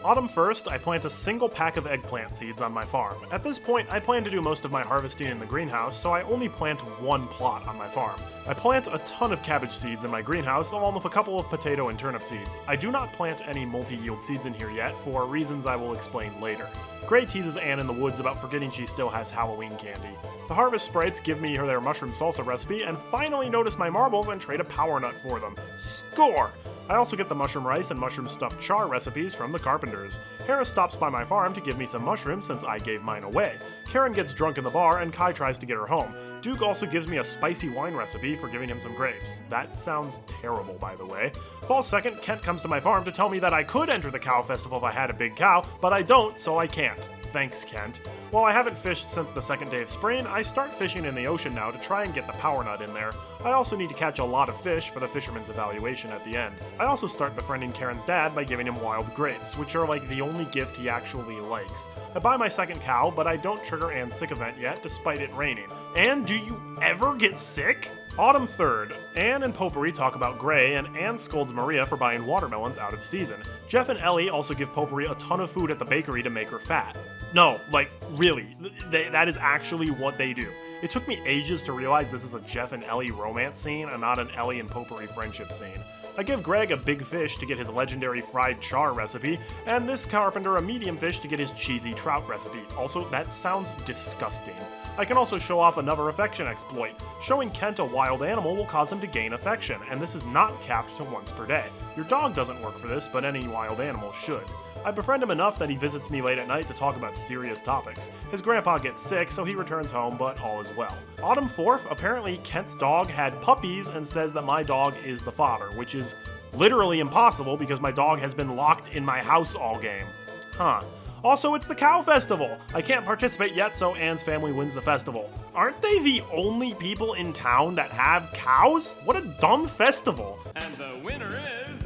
Autumn 1st, I plant a single pack of eggplant seeds on my farm. At this point, I plan to do most of my harvesting in the greenhouse, so I only plant one plot on my farm. I plant a ton of cabbage seeds in my greenhouse, along with a couple of potato and turnip seeds. I do not plant any multi-yield seeds in here yet, for reasons I will explain later. Gray teases Anne in the woods about forgetting she still has Halloween candy. The harvest sprites give me their mushroom salsa recipe, and finally notice my marbles and trade a power nut for them. Score! I also get the mushroom rice and mushroom stuffed char recipes from the Carpenters. Harris stops by my farm to give me some mushrooms since I gave mine away. Karen gets drunk in the bar and Kai tries to get her home. Duke also gives me a spicy wine recipe for giving him some grapes. That sounds terrible, by the way. Fall 2nd, Kent comes to my farm to tell me that I could enter the cow festival if I had a big cow, but I don't, so I can't. Thanks, Kent. While I haven't fished since the second day of spring, I start fishing in the ocean now to try and get the power nut in there. I also need to catch a lot of fish for the fisherman's evaluation at the end. I also start befriending Karen's dad by giving him wild grapes, which are like the only gift he actually likes. I buy my second cow, but I don't trigger Anne's sick event yet, despite it raining. Anne, do you ever get sick? Autumn 3rd, Anne and Potpourri talk about Gray, and Anne scolds Maria for buying watermelons out of season. Jeff and Ellie also give Potpourri a ton of food at the bakery to make her fat. No, like, really, that is actually what they do. It took me ages to realize this is a Jeff and Ellie romance scene and not an Ellie and Potpourri friendship scene. I give Greg a big fish to get his legendary fried char recipe, and this carpenter a medium fish to get his cheesy trout recipe. Also, that sounds disgusting. I can also show off another affection exploit. Showing Kent a wild animal will cause him to gain affection, and this is not capped to once per day. Your dog doesn't work for this, but any wild animal should. I befriend him enough that he visits me late at night to talk about serious topics. His grandpa gets sick, so he returns home, but all is well. Autumn 4th, apparently Kent's dog had puppies and says that my dog is the father, which is literally impossible because my dog has been locked in my house all game. Huh. Also, it's the Cow Festival. I can't participate yet, so Anne's family wins the festival. Aren't they the only people in town that have cows? What a dumb festival. And the winner is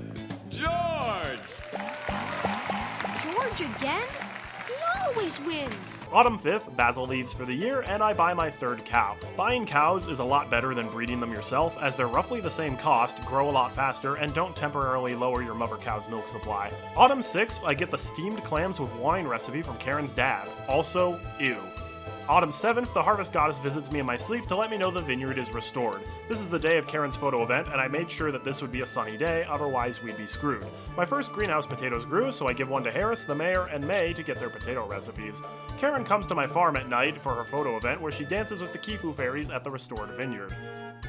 George! George again? He always wins. Autumn 5th, Basil leaves for the year, and I buy my third cow. Buying cows is a lot better than breeding them yourself, as they're roughly the same cost, grow a lot faster, and don't temporarily lower your mother cow's milk supply. Autumn 6th, I get the steamed clams with wine recipe from Karen's dad. Also, ew. Autumn 7th, the Harvest Goddess visits me in my sleep to let me know the vineyard is restored. This is the day of Karen's photo event, and I made sure that this would be a sunny day, otherwise we'd be screwed. My first greenhouse potatoes grew, so I give one to Harris, the mayor, and May to get their potato recipes. Karen comes to my farm at night for her photo event where she dances with the Kifu fairies at the restored vineyard.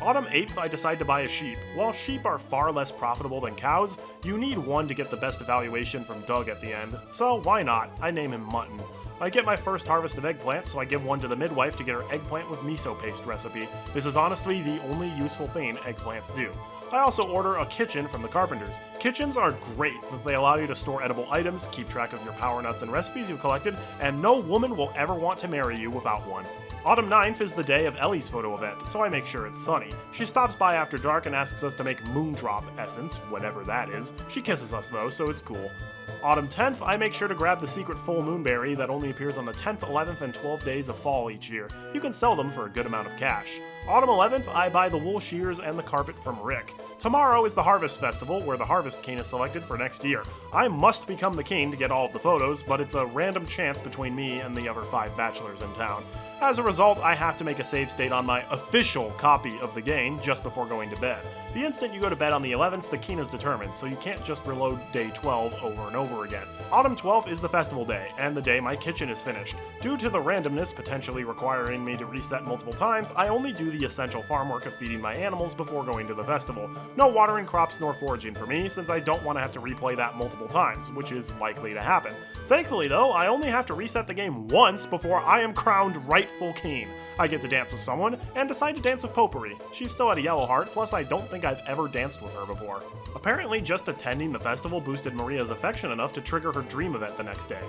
Autumn 8th, I decide to buy a sheep. While sheep are far less profitable than cows, you need one to get the best evaluation from Doug at the end. So why not? I name him Mutton. I get my first harvest of eggplants, so I give one to the midwife to get her eggplant with miso paste recipe. This is honestly the only useful thing eggplants do. I also order a kitchen from the Carpenters. Kitchens are great since they allow you to store edible items, keep track of your power nuts and recipes you've collected, and no woman will ever want to marry you without one. Autumn 9th is the day of Ellie's photo event, so I make sure it's sunny. She stops by after dark and asks us to make Moondrop essence, whatever that is. She kisses us though, so it's cool. Autumn 10th, I make sure to grab the secret full moon berry that only appears on the 10th, 11th, and 12th days of fall each year. You can sell them for a good amount of cash. Autumn 11th, I buy the wool shears and the carpet from Rick. Tomorrow is the Harvest Festival, where the Harvest King is selected for next year. I must become the king to get all of the photos, but it's a random chance between me and the other 5 bachelors in town. As a result, I have to make a save state on my official copy of the game just before going to bed. The instant you go to bed on the 11th, the king is determined, so you can't just reload day 12 over and over again. Autumn 12th is the festival day, and the day my kitchen is finished. Due to the randomness potentially requiring me to reset multiple times, I only do the essential farm work of feeding my animals before going to the festival. No watering crops nor foraging for me, since I don't want to have to replay that multiple times, which is likely to happen. Thankfully though, I only have to reset the game once before I am crowned rightful king. I get to dance with someone, and decide to dance with Potpourri. She's still at a yellow heart, plus I don't think I've ever danced with her before. Apparently, just attending the festival boosted Maria's affection enough to trigger her dream event the next day.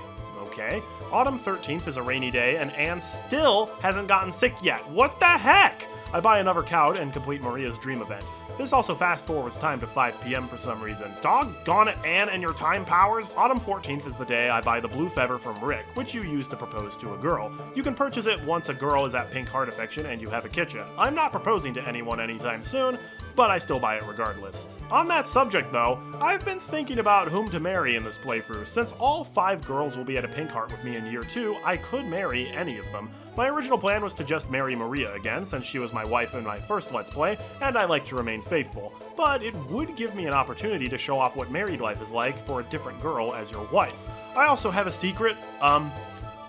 Okay. Autumn 13th is a rainy day, and Anne still hasn't gotten sick yet. What the heck? I buy another cow and complete Maria's dream event. This also fast forwards time to 5 p.m. for some reason. Doggone it, Anne and your time powers! Autumn 14th is the day I buy the blue feather from Rick, which you use to propose to a girl. You can purchase it once a girl is at Pink Heart Affection and you have a kitchen. I'm not proposing to anyone anytime soon, but I still buy it regardless. On that subject though, I've been thinking about whom to marry in this playthrough. Since all 5 girls will be at a Pink Heart with me in year 2, I could marry any of them. My original plan was to just marry Maria again, since she was my wife in my first Let's Play, and I like to remain faithful. But it would give me an opportunity to show off what married life is like for a different girl as your wife. I also have a secret,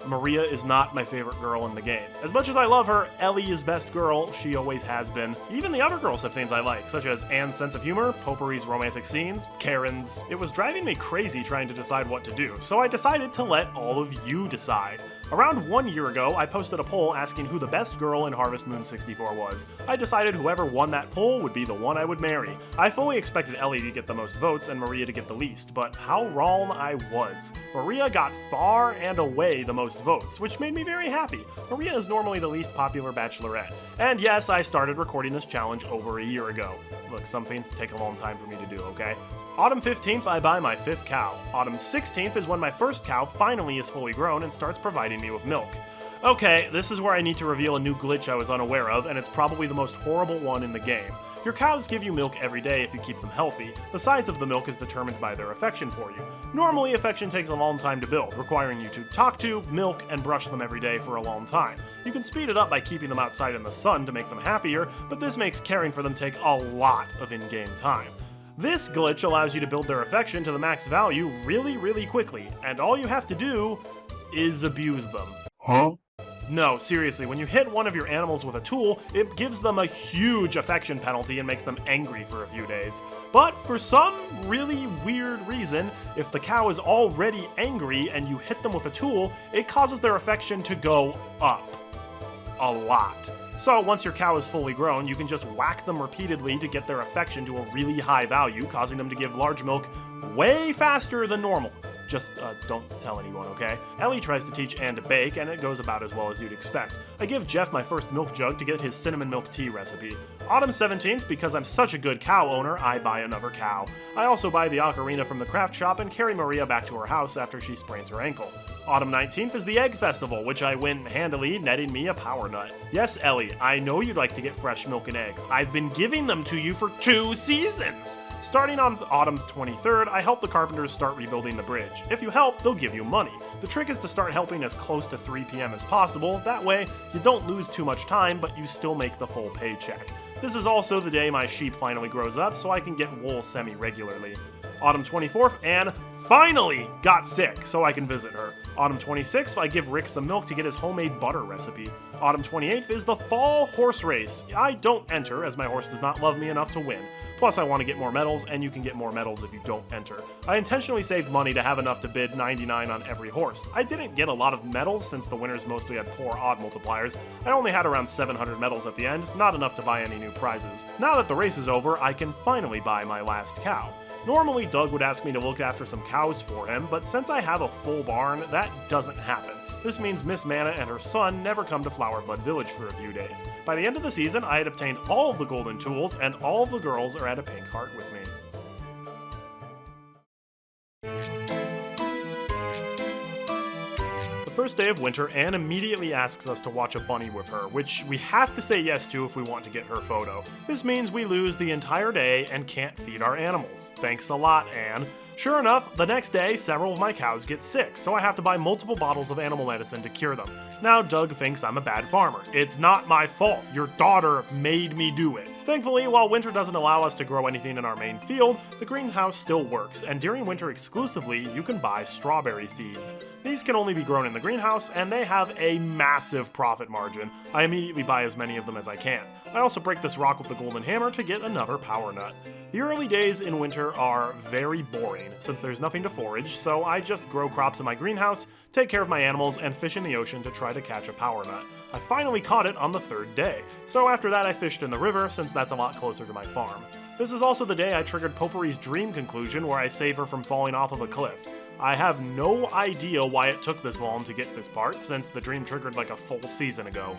Maria is not my favorite girl in the game. As much as I love her, Ellie is best girl, she always has been. Even the other girls have things I like, such as Anne's sense of humor, Potpourri's romantic scenes, Karen's. It was driving me crazy trying to decide what to do, so I decided to let all of you decide. Around 1 year ago, I posted a poll asking who the best girl in Harvest Moon 64 was. I decided whoever won that poll would be the one I would marry. I fully expected Ellie to get the most votes and Maria to get the least, but how wrong I was. Maria got far and away the most votes, which made me very happy. Maria is normally the least popular bachelorette. And yes, I started recording this challenge over a year ago. Look, some things take a long time for me to do, okay? Autumn 15th, I buy my 5th cow. Autumn 16th is when my first cow finally is fully grown and starts providing me with milk. Okay, this is where I need to reveal a new glitch I was unaware of, and it's probably the most horrible one in the game. Your cows give you milk every day if you keep them healthy. The size of the milk is determined by their affection for you. Normally, affection takes a long time to build, requiring you to talk to, milk, and brush them every day for a long time. You can speed it up by keeping them outside in the sun to make them happier, but this makes caring for them take a lot of in-game time. This glitch allows you to build their affection to the max value really quickly, and all you have to do is abuse them. Huh? No, seriously, when you hit one of your animals with a tool, it gives them a huge affection penalty and makes them angry for a few days. But for some really weird reason, if the cow is already angry and you hit them with a tool, it causes their affection to go up. A lot. So once your cow is fully grown, you can just whack them repeatedly to get their affection to a really high value, causing them to give large milk way faster than normal. Just don't tell anyone, okay? Ellie tries to teach Anne to bake, and it goes about as well as you'd expect. I give Jeff my first milk jug to get his cinnamon milk tea recipe. Autumn 17th, because I'm such a good cow owner, I buy another cow. I also buy the ocarina from the craft shop and carry Maria back to her house after she sprains her ankle. Autumn 19th is the Egg Festival, which I win handily, netting me a power nut. Yes, Ellie, I know you'd like to get fresh milk and eggs. I've been giving them to you for 2 seasons! Starting on Autumn 23rd, I help the carpenters start rebuilding the bridge. If you help, they'll give you money. The trick is to start helping as close to 3 p.m. as possible. That way, you don't lose too much time, but you still make the full paycheck. This is also the day my sheep finally grows up, so I can get wool semi-regularly. Autumn 24th, Anne finally got sick, so I can visit her. Autumn 26th, I give Rick some milk to get his homemade butter recipe. Autumn 28th is the fall horse race. I don't enter, as my horse does not love me enough to win. Plus, I want to get more medals, and you can get more medals if you don't enter. I intentionally saved money to have enough to bid 99 on every horse. I didn't get a lot of medals since the winners mostly had poor odd multipliers. I only had around 700 medals at the end, not enough to buy any new prizes. Now that the race is over, I can finally buy my last cow. Normally, Doug would ask me to look after some cows for him, but since I have a full barn, that doesn't happen. This means Miss Mana and her son never come to Flowerbud Village for a few days. By the end of the season, I had obtained all of the golden tools, and all of the girls are at a pink heart with me. The first day of winter, Anne immediately asks us to watch a bunny with her, which we have to say yes to if we want to get her photo. This means we lose the entire day and can't feed our animals. Thanks a lot, Anne. Sure enough, the next day, several of my cows get sick, so I have to buy multiple bottles of animal medicine to cure them. Now Doug thinks I'm a bad farmer. It's not my fault. Your daughter made me do it. Thankfully, while winter doesn't allow us to grow anything in our main field, the greenhouse still works, and during winter exclusively, you can buy strawberry seeds. These can only be grown in the greenhouse, and they have a massive profit margin. I immediately buy as many of them as I can. I also break this rock with the golden hammer to get another power nut. The early days in winter are very boring, since there's nothing to forage, so I just grow crops in my greenhouse, take care of my animals, and fish in the ocean to try to catch a power nut. I finally caught it on the 3rd day, so after that I fished in the river, since that's a lot closer to my farm. This is also the day I triggered Potpourri's dream conclusion, where I save her from falling off of a cliff. I have no idea why it took this long to get this part, since the dream triggered like a full season ago.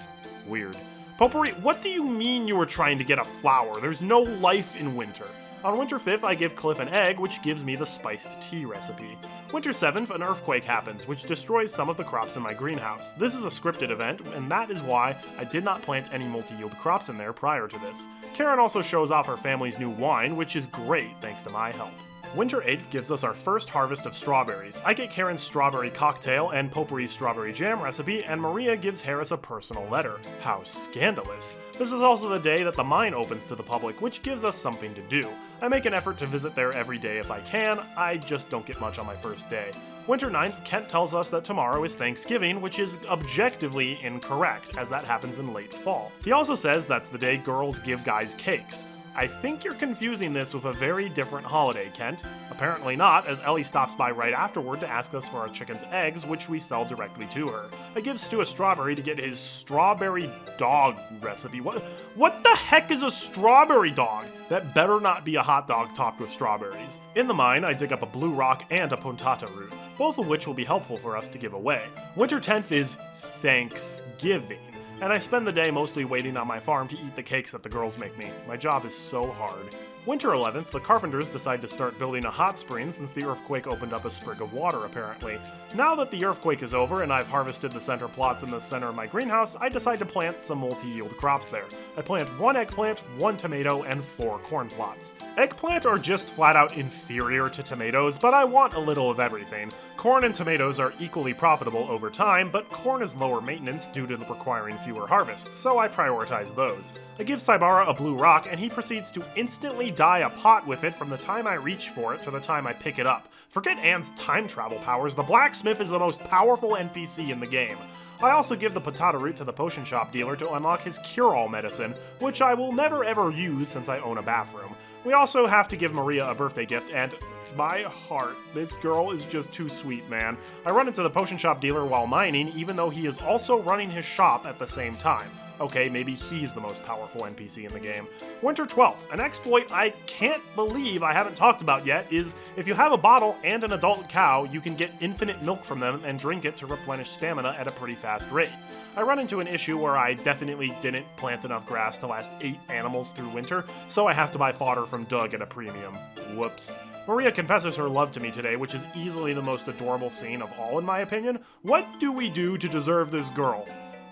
Weird. Potpourri, what do you mean you were trying to get a flower? There's no life in winter. On Winter 5th, I give Cliff an egg, which gives me the spiced tea recipe. Winter 7th, an earthquake happens, which destroys some of the crops in my greenhouse. This is a scripted event, and that is why I did not plant any multi-yield crops in there prior to this. Karen also shows off her family's new wine, which is great thanks to my help. Winter 8th gives us our first harvest of strawberries. I get Karen's strawberry cocktail and Potpourri's strawberry jam recipe, and Maria gives Harris a personal letter. How scandalous. This is also the day that the mine opens to the public, which gives us something to do. I make an effort to visit there every day if I can, I just don't get much on my first day. Winter 9th, Kent tells us that tomorrow is Thanksgiving, which is objectively incorrect, as that happens in late fall. He also says that's the day girls give guys cakes. I think you're confusing this with a very different holiday, Kent. Apparently not, as Ellie stops by right afterward to ask us for our chicken's eggs, which we sell directly to her. I give Stu a strawberry to get his strawberry dog recipe. What the heck is a strawberry dog? That better not be a hot dog topped with strawberries. In the mine, I dig up a blue rock and a puntata root, both of which will be helpful for us to give away. Winter 10th is Thanksgiving, and I spend the day mostly waiting on my farm to eat the cakes that the girls make me. My job is so hard. Winter 11th, the carpenters decide to start building a hot spring since the earthquake opened up a sprig of water, apparently. Now that the earthquake is over and I've harvested the center plots in the center of my greenhouse, I decide to plant some multi-yield crops there. I plant 1 eggplant, 1 tomato, and 4 corn plots. Eggplant are just flat out inferior to tomatoes, but I want a little of everything. Corn and tomatoes are equally profitable over time, but corn is lower maintenance due to requiring fewer harvests, so I prioritize those. I give Saibara a blue rock, and he proceeds to instantly dye a pot with it from the time I reach for it to the time I pick it up. Forget Anne's time travel powers, the blacksmith is the most powerful NPC in the game. I also give the patata root to the potion shop dealer to unlock his cure-all medicine, which I will never ever use since I own a bathroom. We also have to give Maria a birthday gift, and my heart, this girl is just too sweet, man. I run into the potion shop dealer while mining, even though he is also running his shop at the same time. Okay, maybe he's the most powerful NPC in the game. Winter 12th, an exploit I can't believe I haven't talked about yet is if you have a bottle and an adult cow, you can get infinite milk from them and drink it to replenish stamina at a pretty fast rate. I run into an issue where I definitely didn't plant enough grass to last 8 animals through winter, so I have to buy fodder from Doug at a premium. Whoops. Maria confesses her love to me today, which is easily the most adorable scene of all in my opinion. What do we do to deserve this girl?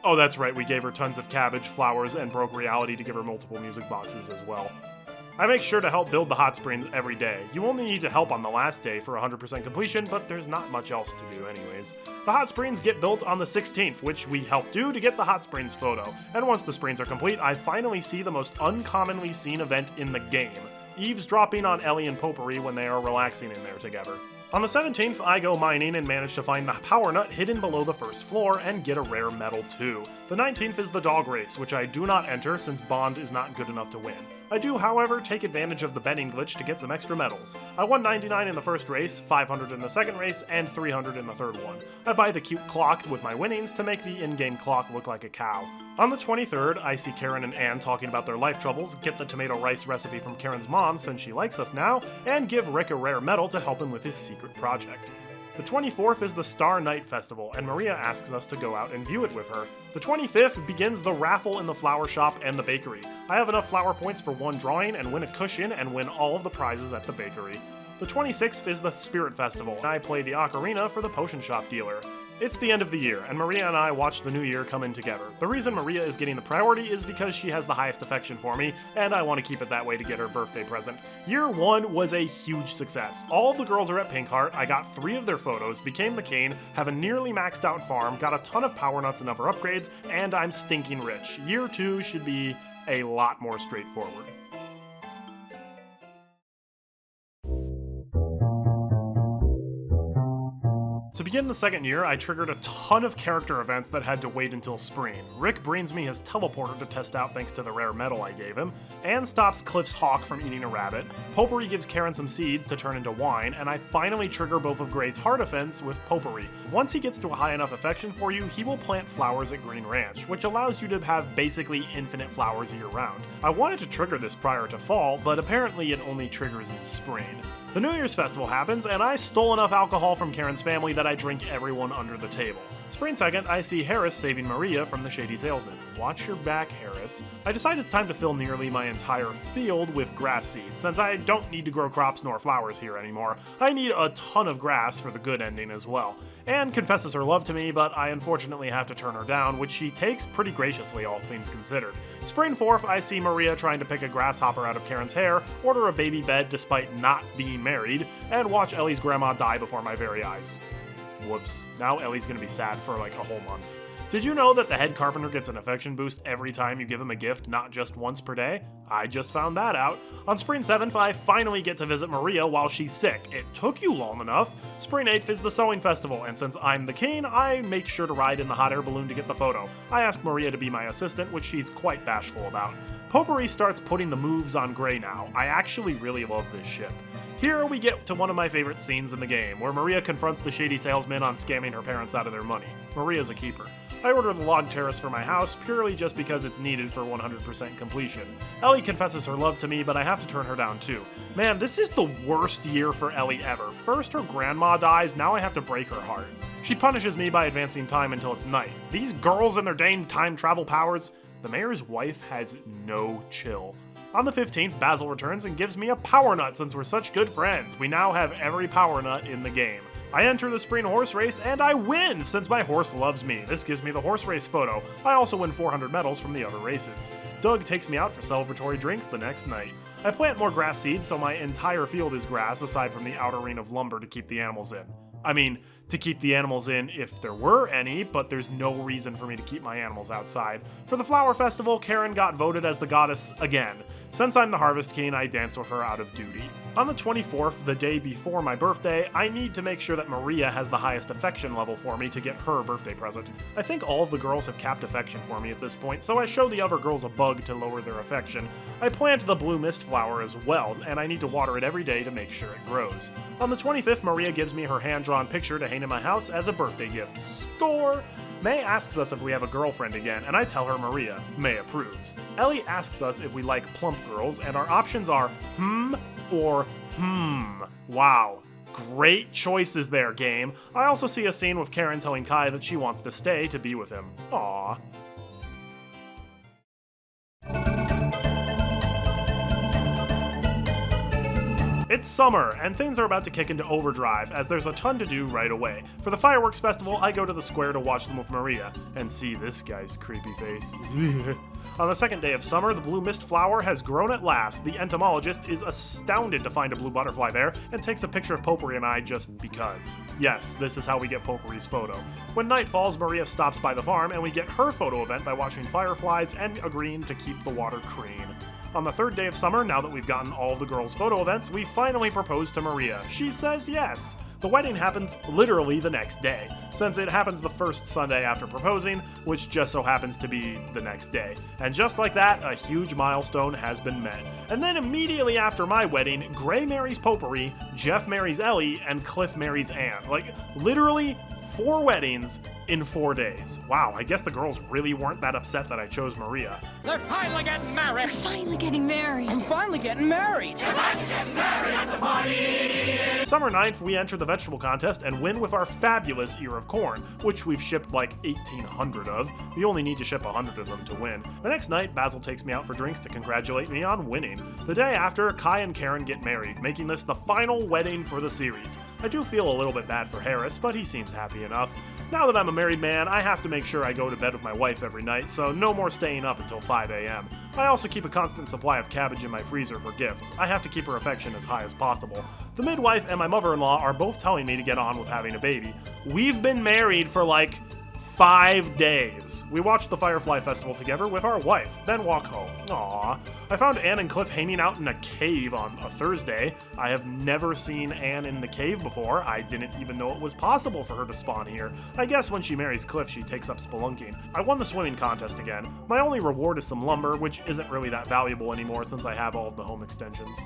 Oh, that's right, we gave her tons of cabbage, flowers, and broke reality to give her multiple music boxes as well. I make sure to help build the hot springs every day. You only need to help on the last day for 100% completion, but there's not much else to do anyways. The hot springs get built on the 16th, which we help do to get the hot springs photo. And once the springs are complete, I finally see the most uncommonly seen event in the game: eavesdropping on Ellie and Potpourri when they are relaxing in there together. On the 17th, I go mining and manage to find the power nut hidden below the first floor and get a rare medal too. The 19th is the dog race, which I do not enter since Bond is not good enough to win. I do, however, take advantage of the betting glitch to get some extra medals. I won 99 in the first race, 500 in the second race, and 300 in the third one. I buy the cute clock with my winnings to make the in-game clock look like a cow. On the 23rd, I see Karen and Anne talking about their life troubles, get the tomato rice recipe from Karen's mom since she likes us now, and give Rick a rare medal to help him with his secret project. The 24th is the Star Night Festival, and Maria asks us to go out and view it with her. The 25th begins the raffle in the flower shop and the bakery. I have enough flower points for 1 drawing and win a cushion and win all of the prizes at the bakery. The 26th is the Spirit Festival, and I play the ocarina for the potion shop dealer. It's the end of the year, and Maria and I watch the new year come in together. The reason Maria is getting the priority is because she has the highest affection for me, and I want to keep it that way to get her birthday present. Year 1 was a huge success. All of the girls are at Pinkheart, I got 3 of their photos, became the king, have a nearly maxed out farm, got a ton of power nuts and other upgrades, and I'm stinking rich. Year 2 should be a lot more straightforward. To begin the second year, I triggered a ton of character events that had to wait until spring. Rick brings me his teleporter to test out thanks to the rare medal I gave him. Anne stops Cliff's hawk from eating a rabbit. Potpourri gives Karen some seeds to turn into wine, and I finally trigger both of Gray's heart defense with Potpourri. Once he gets to a high enough affection for you, he will plant flowers at Green Ranch, which allows you to have basically infinite flowers year round. I wanted to trigger this prior to fall, but apparently it only triggers in spring. The New Year's Festival happens, and I stole enough alcohol from Karen's family that I drink everyone under the table. Spring 2nd, I see Harris saving Maria from the shady salesman. Watch your back, Harris. I decide it's time to fill nearly my entire field with grass seeds, since I don't need to grow crops nor flowers here anymore. I need a ton of grass for the good ending as well. Anne confesses her love to me, but I unfortunately have to turn her down, which she takes pretty graciously, all things considered. Spring 4th, I see Maria trying to pick a grasshopper out of Karen's hair, order a baby bed despite not being married, and watch Ellie's grandma die before my very eyes. Whoops. Now Ellie's gonna be sad for like a whole month. Did you know that the head carpenter gets an affection boost every time you give him a gift, not just once per day? I just found that out. On Spring 7th, I finally get to visit Maria while she's sick. It took you long enough. Spring 8th is the sewing festival, and since I'm the king, I make sure to ride in the hot air balloon to get the photo. I ask Maria to be my assistant, which she's quite bashful about. Potpourri starts putting the moves on Gray now. I actually really love this ship. Here we get to one of my favorite scenes in the game, where Maria confronts the shady salesman on scamming her parents out of their money. Maria's a keeper. I order the log terrace for my house purely just because it's needed for 100% completion. Ellie confesses her love to me, but I have to turn her down too. Man, this is the worst year for Ellie ever. First her grandma dies, now I have to break her heart. She punishes me by advancing time until it's night. These girls and their dang time travel powers. The mayor's wife has no chill. On the 15th, Basil returns and gives me a power nut since we're such good friends. We now have every power nut in the game. I enter the spring horse race and I win since my horse loves me. This gives me the horse race photo. I also win 400 medals from the other races. Doug takes me out for celebratory drinks the next night. I plant more grass seeds so my entire field is grass aside from the outer ring of lumber to keep the animals in. I mean, to keep the animals in if there were any, but there's no reason for me to keep my animals outside. For the flower festival, Karen got voted as the goddess again. Since I'm the Harvest King, I dance with her out of duty. On the 24th, the day before my birthday, I need to make sure that Maria has the highest affection level for me to get her birthday present. I think all of the girls have capped affection for me at this point, so I show the other girls a bug to lower their affection. I plant the blue mist flower as well, and I need to water it every day to make sure it grows. On the 25th, Maria gives me her hand-drawn picture to hang in my house as a birthday gift. Score! May asks us if we have a girlfriend again, and I tell her Maria. May approves. Ellie asks us if we like plump girls, and our options are or Wow. Great choices there, game. I also see a scene with Karen telling Kai that she wants to stay to be with him. Aww. It's summer, and things are about to kick into overdrive, as there's a ton to do right away. For the fireworks festival, I go to the square to watch them with Maria, and see this guy's creepy face. On the second day of summer, the blue mist flower has grown at last. The entomologist is astounded to find a blue butterfly there, and takes a picture of Potpourri and I just because. Yes, this is how we get Potpourri's photo. When night falls, Maria stops by the farm, and we get her photo event by watching fireflies and agreeing to keep the water clean. On the third day of summer, now that we've gotten all of the girls' photo events, we finally propose to Maria. She says yes. The wedding happens literally the next day, since it happens the first Sunday after proposing, which just so happens to be the next day. And just like that, a huge milestone has been met. And then immediately after my wedding, Gray marries Potpourri, Jeff marries Ellie, and Cliff marries Anne. Like, literally 4 weddings in 4 days. Wow, I guess the girls really weren't that upset that I chose Maria. They're finally getting married! Finally getting married. I'm finally getting married! Summer 9th, we enter the vegetable contest and win with our fabulous ear of corn, which we've shipped like 1,800 of. We only need to ship 100 of them to win. The next night, Basil takes me out for drinks to congratulate me on winning. The day after, Kai and Karen get married, making this the final wedding for the series. I do feel a little bit bad for Harris, but he seems happy enough. Now that I'm a married man, I have to make sure I go to bed with my wife every night, so no more staying up until 5 a.m. I also keep a constant supply of cabbage in my freezer for gifts. I have to keep her affection as high as possible. The midwife and my mother-in-law are both telling me to get on with having a baby. We've been married for like 5 days. We watched the Firefly Festival together with our wife, then walk home. Aww. I found Anne and Cliff hanging out in a cave on a Thursday. I have never seen Anne in the cave before. I didn't even know it was possible for her to spawn here. I guess when she marries Cliff, she takes up spelunking. I won the swimming contest again. My only reward is some lumber, which isn't really that valuable anymore since I have all of the home extensions.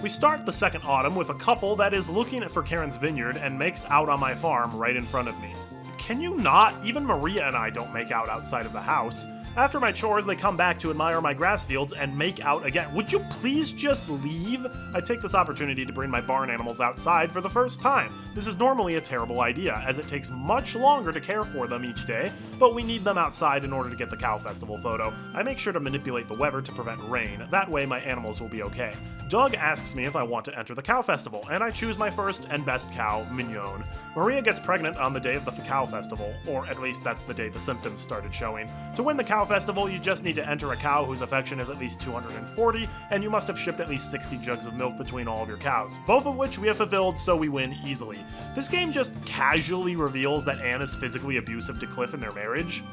We start the second autumn with a couple that is looking for Karen's vineyard and makes out on my farm right in front of me. Can you not? Even Maria and I don't make out outside of the house. After my chores, they come back to admire my grass fields and make out again. Would you please just leave? I take this opportunity to bring my barn animals outside for the first time. This is normally a terrible idea, as it takes much longer to care for them each day, but we need them outside in order to get the cow festival photo. I make sure to manipulate the weather to prevent rain. That way my animals will be okay. Doug asks me if I want to enter the cow festival, and I choose my first and best cow, Mignon. Maria gets pregnant on the day of the cow festival, or at least that's the day the symptoms started showing. To win the cow festival, you just need to enter a cow whose affection is at least 240, and you must have shipped at least 60 jugs of milk between all of your cows, both of which we have fulfilled, so we win easily. This game just casually reveals that Anne is physically abusive to Cliff in their marriage.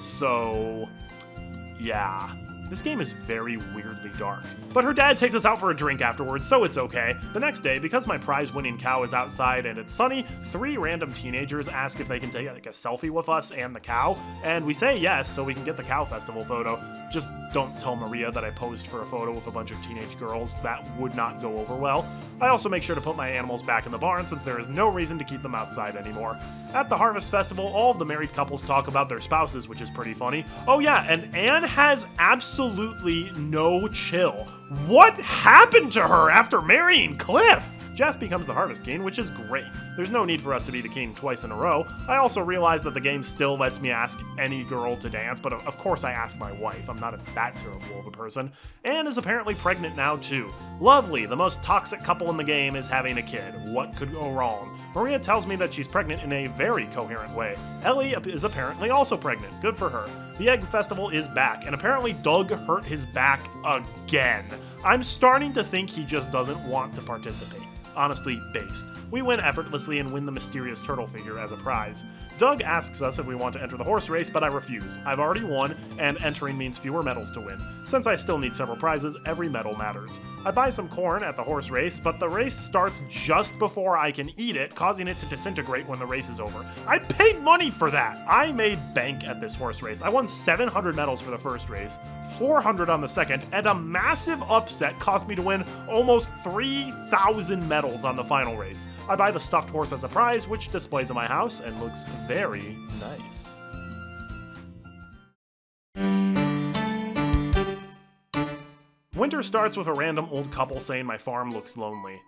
So, yeah. This game is very weirdly dark. But her dad takes us out for a drink afterwards, so it's okay. The next day, because my prize-winning cow is outside and it's sunny, 3 random teenagers ask if they can take a selfie with us and the cow, and we say yes so we can get the cow festival photo. Just don't tell Maria that I posed for a photo with a bunch of teenage girls. That would not go over well. I also make sure to put my animals back in the barn since there is no reason to keep them outside anymore. At the Harvest Festival, all of the married couples talk about their spouses, which is pretty funny. Oh yeah, and Anne has absolutely no chill. What happened to her after marrying Cliff? Jeff becomes the Harvest King, which is great. There's no need for us to be the king twice in a row. I also realize that the game still lets me ask any girl to dance, but of course I ask my wife. I'm not that terrible of a person. Anne is apparently pregnant now too. Lovely, the most toxic couple in the game is having a kid. What could go wrong? Maria tells me that she's pregnant in a very coherent way. Ellie is apparently also pregnant. Good for her. The Egg Festival is back, and apparently Doug hurt his back again. I'm starting to think he just doesn't want to participate. Honestly, based. We win effortlessly and win the mysterious turtle figure as a prize. Doug asks us if we want to enter the horse race, but I refuse. I've already won, and entering means fewer medals to win. Since I still need several prizes, every medal matters. I buy some corn at the horse race, but the race starts just before I can eat it, causing it to disintegrate when the race is over. I paid money for that! I made bank at this horse race. I won 700 medals for the first race, 400 on the second, and a massive upset cost me to win almost 3,000 medals on the final race. I buy the stuffed horse as a prize, which displays in my house and looks very nice. Winter starts with a random old couple saying my farm looks lonely.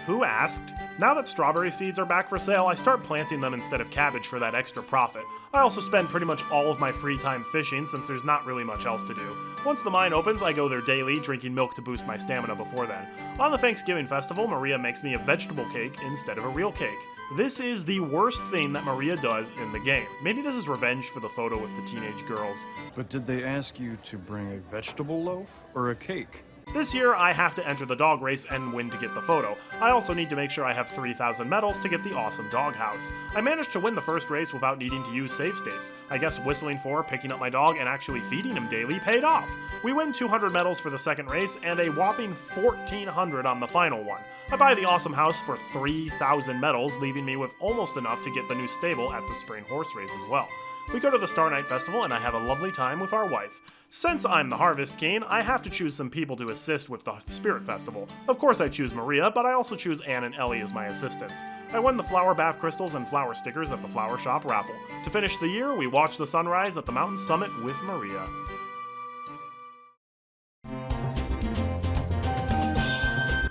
Who asked? Now that strawberry seeds are back for sale, I start planting them instead of cabbage for that extra profit. I also spend pretty much all of my free time fishing since there's not really much else to do. Once the mine opens, I go there daily, drinking milk to boost my stamina before then. On the Thanksgiving festival, Maria makes me a vegetable cake instead of a real cake. This is the worst thing that Maria does in the game. Maybe this is revenge for the photo with the teenage girls. But did they ask you to bring a vegetable loaf or a cake? This year, I have to enter the dog race and win to get the photo. I also need to make sure I have 3,000 medals to get the awesome doghouse. I managed to win the first race without needing to use save states. I guess whistling for, picking up my dog, and actually feeding him daily paid off. We win 200 medals for the second race and a whopping 1,400 on the final one. I buy the awesome house for 3,000 medals, leaving me with almost enough to get the new stable at the spring horse race as well. We go to the Star Night Festival and I have a lovely time with our wife. Since I'm the Harvest King, I have to choose some people to assist with the Spirit Festival. Of course I choose Maria, but I also choose Anne and Ellie as my assistants. I won the flower bath crystals and flower stickers at the Flower Shop raffle. To finish the year, we watch the sunrise at the mountain summit with Maria.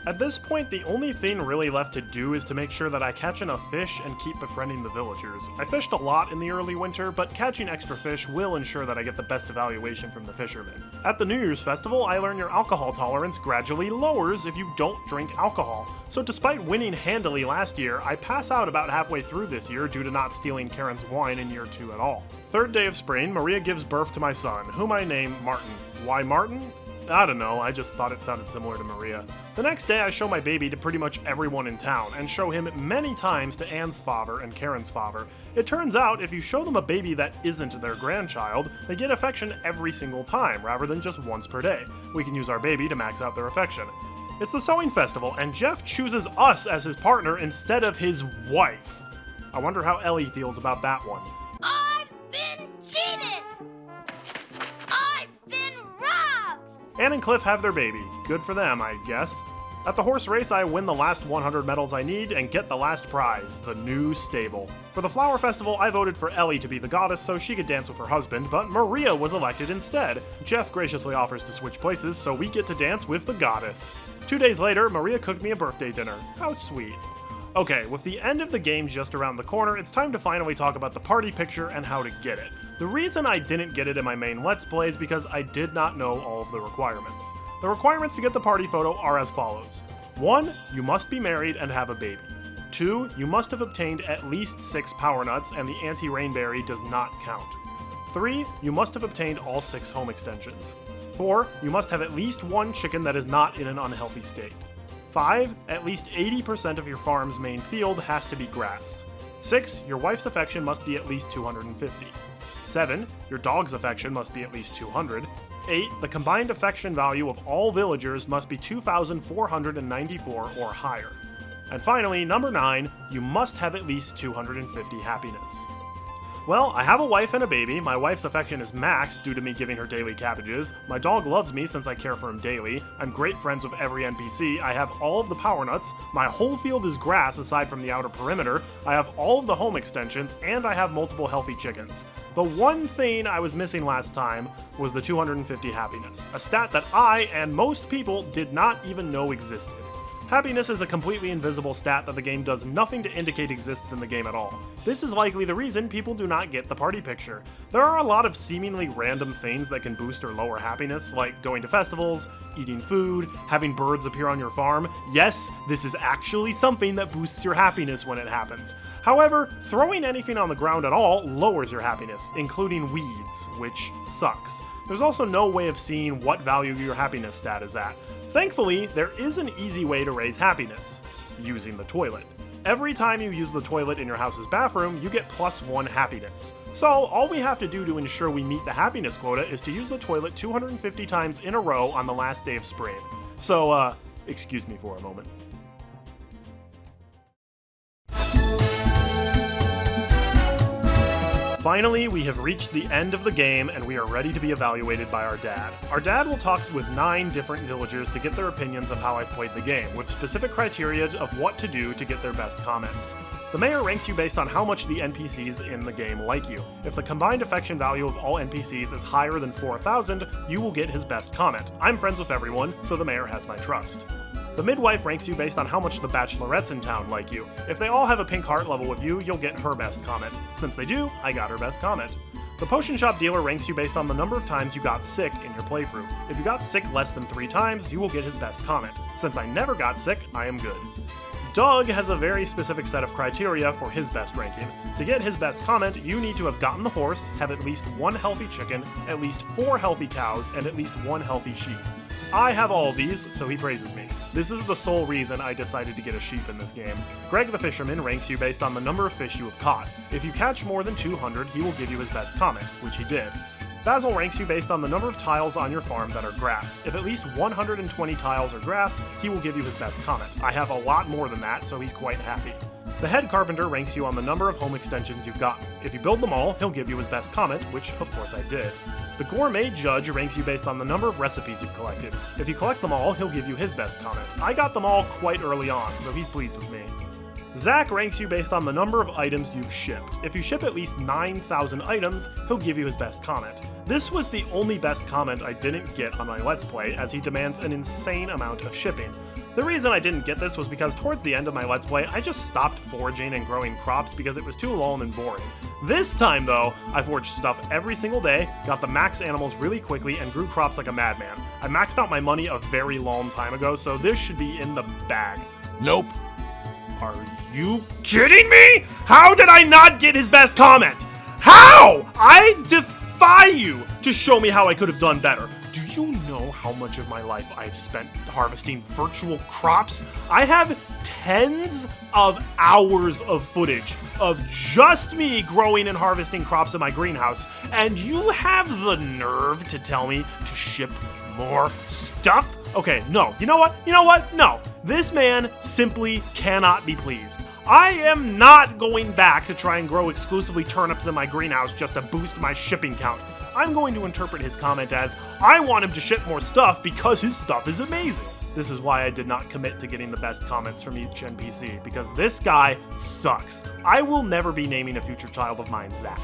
At this point, the only thing really left to do is to make sure that I catch enough fish and keep befriending the villagers. I fished a lot in the early winter, but catching extra fish will ensure that I get the best evaluation from the fishermen. At the New Year's Festival, I learn your alcohol tolerance gradually lowers if you don't drink alcohol. So despite winning handily last year, I pass out about halfway through this year due to not stealing Karen's wine in year 2 at all. Third day of spring, Maria gives birth to my son, whom I name Martin. Why Martin? I don't know, I just thought it sounded similar to Maria. The next day I show my baby to pretty much everyone in town, and show him many times to Anne's father and Karen's father. It turns out, if you show them a baby that isn't their grandchild, they get affection every single time, rather than just once per day. We can use our baby to max out their affection. It's the sewing festival, and Jeff chooses us as his partner instead of his wife. I wonder how Ellie feels about that one. I've been cheated! I've been robbed! Anne and Cliff have their baby. Good for them, I guess. At the horse race, I win the last 100 medals I need and get the last prize, the new stable. For the flower festival, I voted for Ellie to be the goddess so she could dance with her husband, but Maria was elected instead. Jeff graciously offers to switch places so we get to dance with the goddess. 2 days later, Maria cooked me a birthday dinner. How sweet. Okay, with the end of the game just around the corner, it's time to finally talk about the party picture and how to get it. The reason I didn't get it in my main Let's Play is because I did not know all of the requirements. The requirements to get the party photo are as follows. 1. You must be married and have a baby. 2. You must have obtained at least 6 power nuts and the anti-rainberry does not count. 3. You must have obtained all 6 home extensions. 4. You must have at least 1 chicken that is not in an unhealthy state. 5. At least 80% of your farm's main field has to be grass. 6. Your wife's affection must be at least 250. 7. Your dog's affection must be at least 200. 8. The combined affection value of all villagers must be 2,494 or higher. And finally, number 9, you must have at least 250 happiness. Well, I have a wife and a baby. My wife's affection is maxed due to me giving her daily cabbages. My dog loves me since I care for him daily. I'm great friends with every NPC. I have all of the power nuts. My whole field is grass aside from the outer perimeter. I have all of the home extensions, and I have multiple healthy chickens. The one thing I was missing last time was the 250 happiness, a stat that I and most people did not even know existed. Happiness is a completely invisible stat that the game does nothing to indicate exists in the game at all. This is likely the reason people do not get the party picture. There are a lot of seemingly random things that can boost or lower happiness, like going to festivals, eating food, having birds appear on your farm. Yes, this is actually something that boosts your happiness when it happens. However, throwing anything on the ground at all lowers your happiness, including weeds, which sucks. There's also no way of seeing what value your happiness stat is at. Thankfully, there is an easy way to raise happiness, using the toilet. Every time you use the toilet in your house's bathroom, you get +1 happiness. So, all we have to do to ensure we meet the happiness quota is to use the toilet 250 times in a row on the last day of spring. So, excuse me for a moment. Finally, we have reached the end of the game and we are ready to be evaluated by our dad. Our dad will talk with 9 different villagers to get their opinions of how I've played the game, with specific criteria of what to do to get their best comments. The mayor ranks you based on how much the NPCs in the game like you. If the combined affection value of all NPCs is higher than 4,000, you will get his best comment. I'm friends with everyone, so the mayor has my trust. The midwife ranks you based on how much the bachelorettes in town like you. If they all have a pink heart level with you, you'll get her best comment. Since they do, I got her best comment. The potion shop dealer ranks you based on the number of times you got sick in your playthrough. If you got sick less than 3 times, you will get his best comment. Since I never got sick, I am good. Doug has a very specific set of criteria for his best ranking. To get his best comment, you need to have gotten the horse, have at least 1 healthy chicken, at least 4 healthy cows, and at least 1 healthy sheep. I have all of these, so he praises me. This is the sole reason I decided to get a sheep in this game. Greg the Fisherman ranks you based on the number of fish you have caught. If you catch more than 200, he will give you his best comment, which he did. Basil ranks you based on the number of tiles on your farm that are grass. If at least 120 tiles are grass, he will give you his best comment. I have a lot more than that, so he's quite happy. The head carpenter ranks you on the number of home extensions you've gotten. If you build them all, he'll give you his best comment, which of course I did. The gourmet judge ranks you based on the number of recipes you've collected. If you collect them all, he'll give you his best comment. I got them all quite early on, so he's pleased with me. Zach ranks you based on the number of items you've shipped. If you ship at least 9,000 items, he'll give you his best comment. This was the only best comment I didn't get on my Let's Play, as he demands an insane amount of shipping. The reason I didn't get this was because towards the end of my Let's Play, I just stopped foraging and growing crops because it was too long and boring. This time though, I foraged stuff every single day, got the max animals really quickly, and grew crops like a madman. I maxed out my money a very long time ago, so this should be in the bag. Nope. Are you kidding me? How did I not get his best comment? How? I defy you to show me how I could have done better. Do you know how much of my life I've spent harvesting virtual crops? I have tens of hours of footage of just me growing and harvesting crops in my greenhouse, and you have the nerve to tell me to ship more stuff? Okay, no. You know what? No. This man simply cannot be pleased. I am not going back to try and grow exclusively turnips in my greenhouse just to boost my shipping count. I'm going to interpret his comment as, I want him to ship more stuff because his stuff is amazing. This is why I did not commit to getting the best comments from each NPC, because this guy sucks. I will never be naming a future child of mine Zach.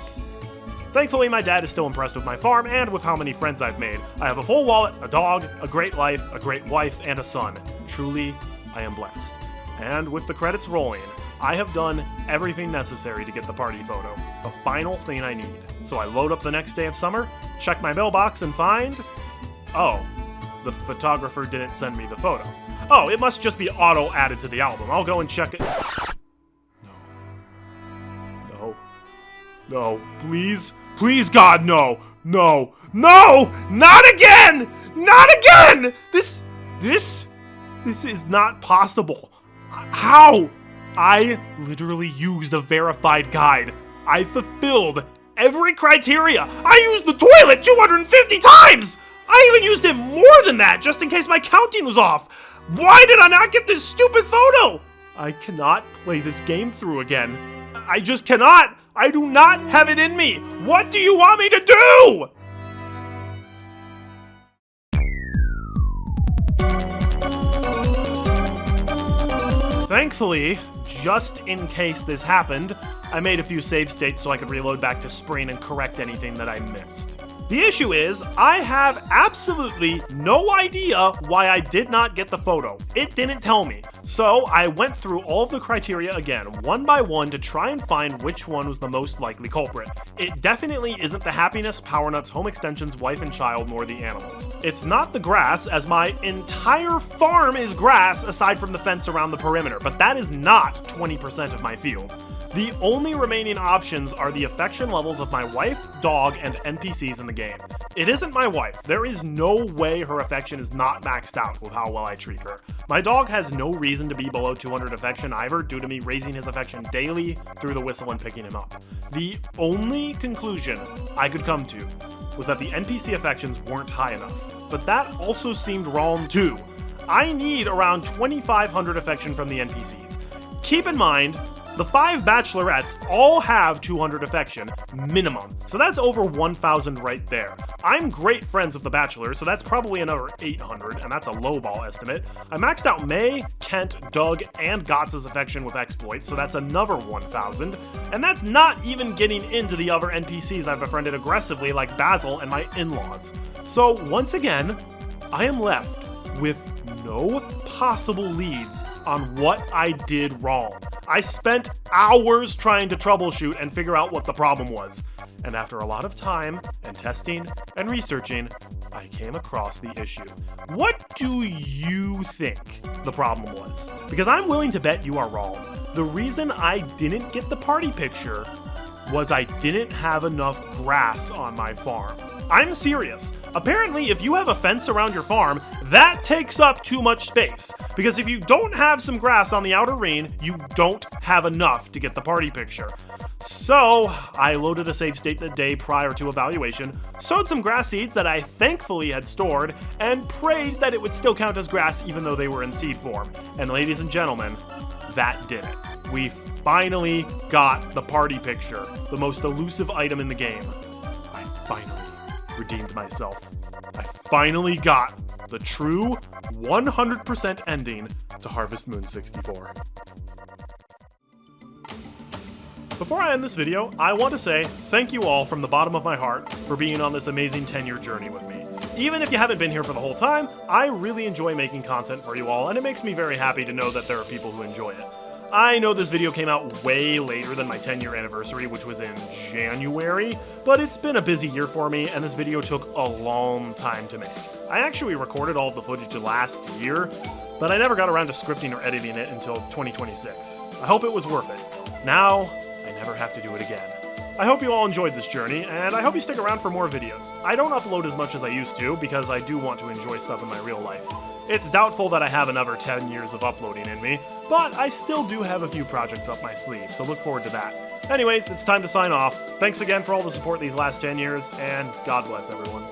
Thankfully, my dad is still impressed with my farm and with how many friends I've made. I have a full wallet, a dog, a great life, a great wife, and a son. Truly, I am blessed. And with the credits rolling, I have done everything necessary to get the party photo, the final thing I need. So I load up the next day of summer, check my mailbox, and find... oh, the photographer didn't send me the photo. Oh, it must just be auto-added to the album. I'll go and check it. No, please. Please, God, no! No! No! Not again! Not again! This is not possible. How? I literally used a verified guide. I fulfilled every criteria. I used the toilet 250 times! I even used it more than that, just in case my counting was off. Why did I not get this stupid photo? I cannot play this game through again. I just cannot. I do not have it in me. What do you want me to do? Thankfully, just in case this happened, I made a few save states so I could reload back to spring and correct anything that I missed. The issue is, I have absolutely no idea why I did not get the photo. It didn't tell me. So I went through all of the criteria again, one by one, to try and find which one was the most likely culprit. It definitely isn't the Happiness, Power Nuts, Home Extensions, Wife and Child, nor the animals. It's not the grass, as my entire farm is grass aside from the fence around the perimeter, but that is not 20% of my field. The only remaining options are the affection levels of my wife, dog, and NPCs in the game. It isn't my wife. There is no way her affection is not maxed out with how well I treat her. My dog has no reason to be below 200 affection either, due to me raising his affection daily through the whistle and picking him up. The only conclusion I could come to was that the NPC affections weren't high enough. But that also seemed wrong too. I need around 2,500 affection from the NPCs. Keep in mind, the 5 bachelorettes all have 200 affection, minimum. So that's over 1,000 right there. I'm great friends with the bachelors, so that's probably another 800, and that's a lowball estimate. I maxed out May, Kent, Doug, and Gotz's affection with exploits, so that's another 1,000. And that's not even getting into the other NPCs I've befriended aggressively, like Basil and my in-laws. So once again, I am left with no possible leads on what I did wrong. I spent hours trying to troubleshoot and figure out what the problem was. And after a lot of time and testing and researching, I came across the issue. What do you think the problem was? Because I'm willing to bet you are wrong. The reason I didn't get the party picture was I didn't have enough grass on my farm. I'm serious. Apparently, if you have a fence around your farm, that takes up too much space. Because if you don't have some grass on the outer ring, you don't have enough to get the party picture. So, I loaded a save state the day prior to evaluation, sowed some grass seeds that I thankfully had stored, and prayed that it would still count as grass even though they were in seed form. And ladies and gentlemen, that did it. We finally got the party picture, the most elusive item in the game. I finally redeemed myself. I finally got the true 100% ending to Harvest Moon 64. Before I end this video, I want to say thank you all from the bottom of my heart for being on this amazing 10-year journey with me. Even if you haven't been here for the whole time, I really enjoy making content for you all, and it makes me very happy to know that there are people who enjoy it. I know this video came out way later than my 10-year anniversary, which was in January, but it's been a busy year for me, and this video took a long time to make. I actually recorded all of the footage last year, but I never got around to scripting or editing it until 2026. I hope it was worth it. Now, I never have to do it again. I hope you all enjoyed this journey, and I hope you stick around for more videos. I don't upload as much as I used to, because I do want to enjoy stuff in my real life. It's doubtful that I have another 10 years of uploading in me, but I still do have a few projects up my sleeve, so look forward to that. Anyways, it's time to sign off. Thanks again for all the support these last 10 years, and God bless everyone.